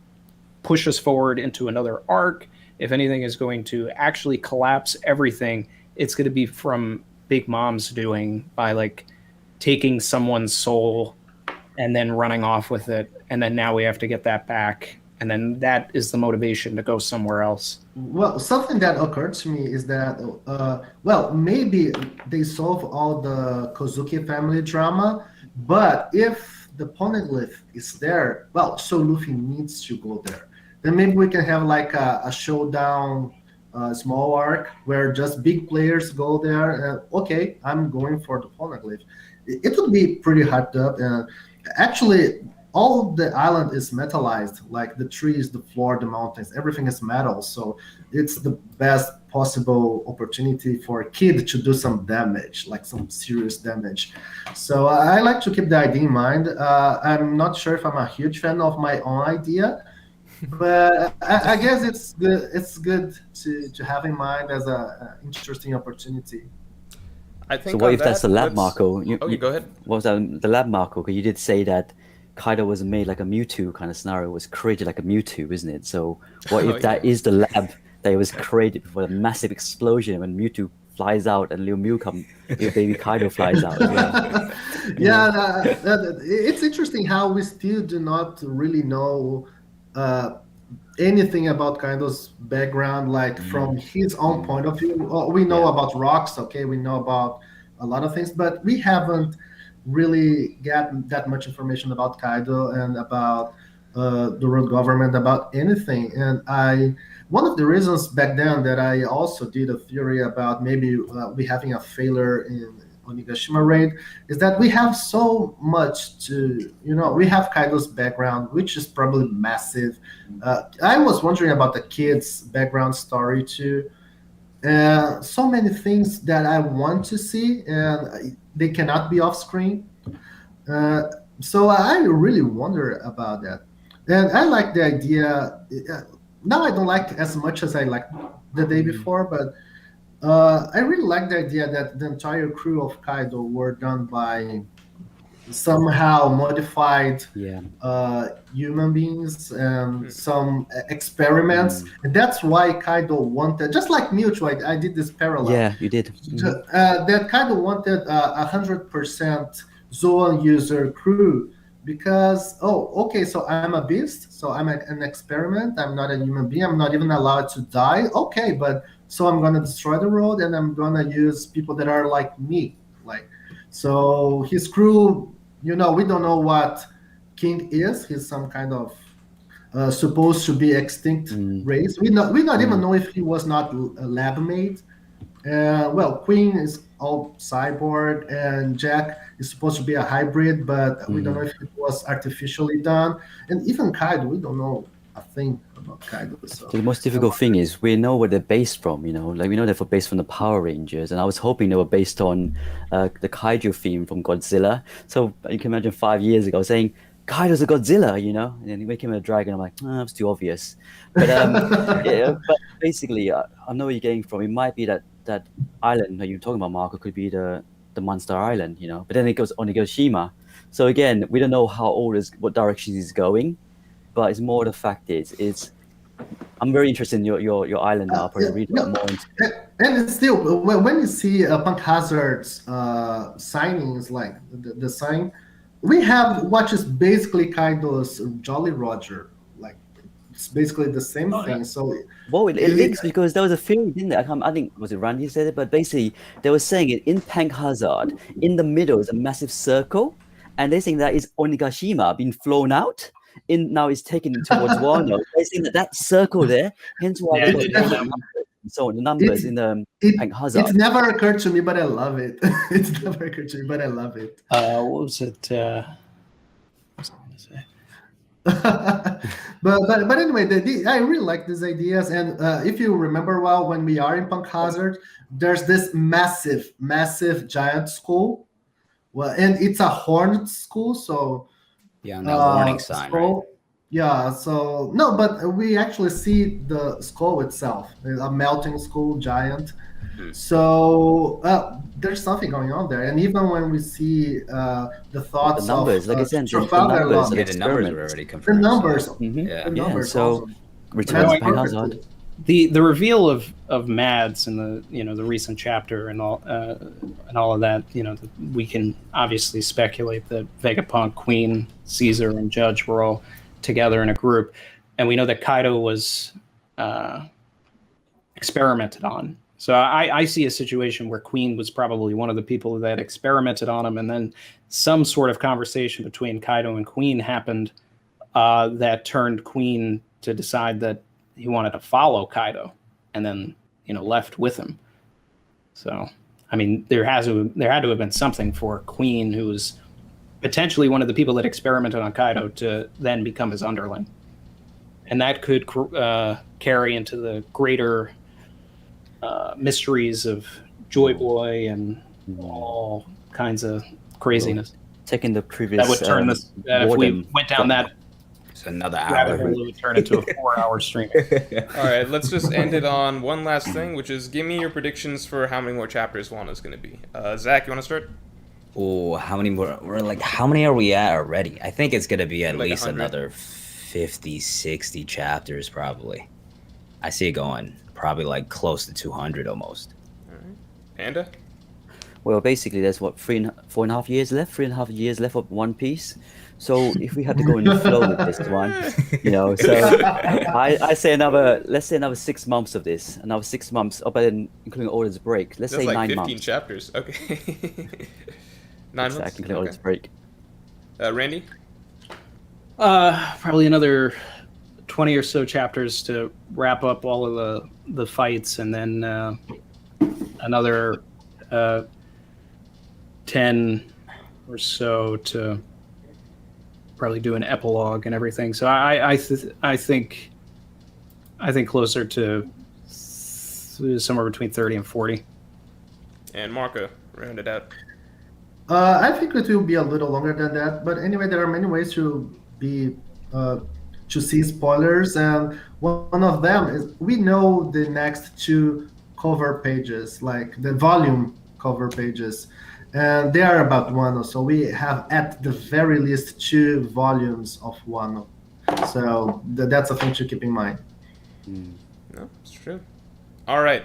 push us forward into another arc, if anything is going to actually collapse everything, it's going to be from Big Mom's doing by like taking someone's soul and then running off with it, and then now we have to get that back, and then that is the motivation to go somewhere else. Well, something that occurred to me is that, well, maybe they solve all the Kozuki family drama, but if the poneglyph is there, well, so Luffy needs to go there. Then maybe we can have like a showdown, small arc where just big players go there. And, okay, I'm going for the poneglyph. It would be pretty hyped up, and actually, all the island is metallized, like the trees, the floor, the mountains, everything is metal. So it's the best possible opportunity for a kid to do some damage, like some serious damage. So I like to keep the idea in mind. I'm not sure if I'm a huge fan of my own idea, but I guess it's good. It's good to have in mind as an interesting opportunity. I think So what on if that's the that, lab, let's- Marco? Okay, go ahead. What was that, the lab, Marco? Because you did say that Kaido was made like a Mewtwo kind of scenario, was created like a Mewtwo, isn't it? So what if that is the lab that it was created for a massive explosion when Mewtwo flies out and little baby Kaido flies out? Yeah. It's interesting how we still do not really know anything about Kaido's background, like from his own point of view. We know about rocks, okay, we know about a lot of things, but we haven't really gotten that much information about Kaido and about the world government, about anything. And one of the reasons back then that I also did a theory about maybe we having a failure in Onigashima raid is that we have so much to, we have Kaido's background, which is probably massive. I was wondering about the kid's background story too. So many things that I want to see, and they cannot be off screen. So I really wonder about that. And I like the idea. Now I don't like as much as I liked the day before, but I really like the idea that the entire crew of Kaido were done by somehow modified human beings and some experiments. And that's why Kaido wanted, just like Mewtwo, I did this parallel. Yeah, you did. That Kaido wanted 100% Zoan user crew because, so I'm a beast, so I'm an experiment, I'm not a human being, I'm not even allowed to die. Okay, but so I'm gonna destroy the world and I'm gonna use people that are like me. So his crew, we don't know what King is. He's some kind of supposed to be extinct race. We not even know if he was not lab made. Queen is all cyborg, and Jack is supposed to be a hybrid, but we don't know if it was artificially done. And even Kaido, we don't know a thing about Kaido. So the most difficult thing is we know where they're based from, like we know they're based from the Power Rangers, and I was hoping they were based on the kaiju theme from Godzilla. So you can imagine 5 years ago saying Kaido's a Godzilla, and then he became a dragon. I'm like, that's too obvious. But but basically, I know where you're getting from. It might be that island that you're talking about, Marco, could be the Monster Island, But then it goes Onigashima. So again, we don't know how old what direction he's going. But it's more the fact is I'm very interested in your island now. I'll probably read more into it. And it's still, when you see Punk Hazard's signings, like the sign, we have what is basically Kaido's Jolly Roger. Like, it's basically the same thing. So it links because there was a theory, didn't there? I think, was it Randy who said it? But basically, they were saying it in Punk Hazard, in the middle is a massive circle, and they're saying that is Onigashima being flown out. Now it's taken towards Wano. They're saying that circle there, hence why the numbers in the Punk Hazard. It's never occurred to me, but I love it. It's never occurred to me, but I love it. What was it? What was I going to say? but anyway, I really like these ideas. And if you remember well, when we are in Punk Hazard, there's this massive giant skull. Well, and it's a horned skull, so yeah, no warning sign, right? Yeah, so no, but we actually see the skull itself, a melting skull, giant. So there's something going on there, and even when we see the thoughts the numbers, of like I said, the numbers were already confirmed. The numbers, Yeah. the numbers so also. return to That's Punk perfect. Hazard. the reveal of Mads in the recent chapter and all of that, we can obviously speculate that Vegapunk, Queen, Caesar, and Judge were all together in a group, and we know that Kaido was experimented on. So I see a situation where Queen was probably one of the people that experimented on him, and then some sort of conversation between Kaido and Queen happened that turned Queen to decide that he wanted to follow Kaido, and then left with him. So I mean, there had to have been something for Queen, who was potentially one of the people that experimented on Kaido, to then become his underling, and that could carry into the greater mysteries of Joy Boy and all kinds of craziness. Taking the previous That would turn this. If we went down that It's another rabbit hour. hole, it would turn into a 4-hour stream. All right, let's just end it on one last thing, which is give me your predictions for how many more chapters Wano's going to be. Zach, you want to start? Oh, how many more? How many are we at already? I think it's gonna be at Like least 100. another 50, 60 chapters, probably. I see it going probably like close to 200 almost. Panda? Well, basically, there's what 4.5 years left. 3.5 years left of One Piece. So if we had to go in the flow with this one, so I say let's say another 6 months of this, another 6 months, but then including Oda's break. Let's That's say like 9 15 months. chapters. Okay. 9 months? Exactly, including Oda's break. Randy? Probably another 20 or so chapters to wrap up all of the fights, and then another 10 or so to probably do an epilogue and everything. So I think closer to somewhere between 30 and 40. And Marco, round it out. I think it will be a little longer than that, but anyway, there are many ways to see spoilers, and one of them is we know the next 2 cover pages, like the volume cover pages, and they are about Wano. So we have at the very least 2 volumes of Wano. So that's a thing to keep in mind. No, it's true. All right.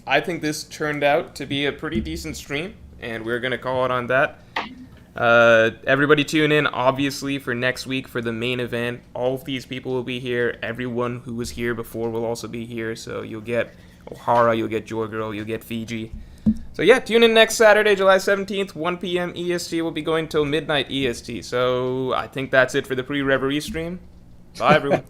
I think this turned out to be a pretty decent stream, and we're going to call it on that. Everybody tune in, obviously, for next week for the main event. All of these people will be here. Everyone who was here before will also be here. So you'll get Ohara, you'll get JoyGirl, you'll get Fiji. So yeah, tune in next Saturday, July 17th, 1 p.m. EST. We'll be going till midnight EST. So I think that's it for the Pre-Reverie stream. Bye, everyone.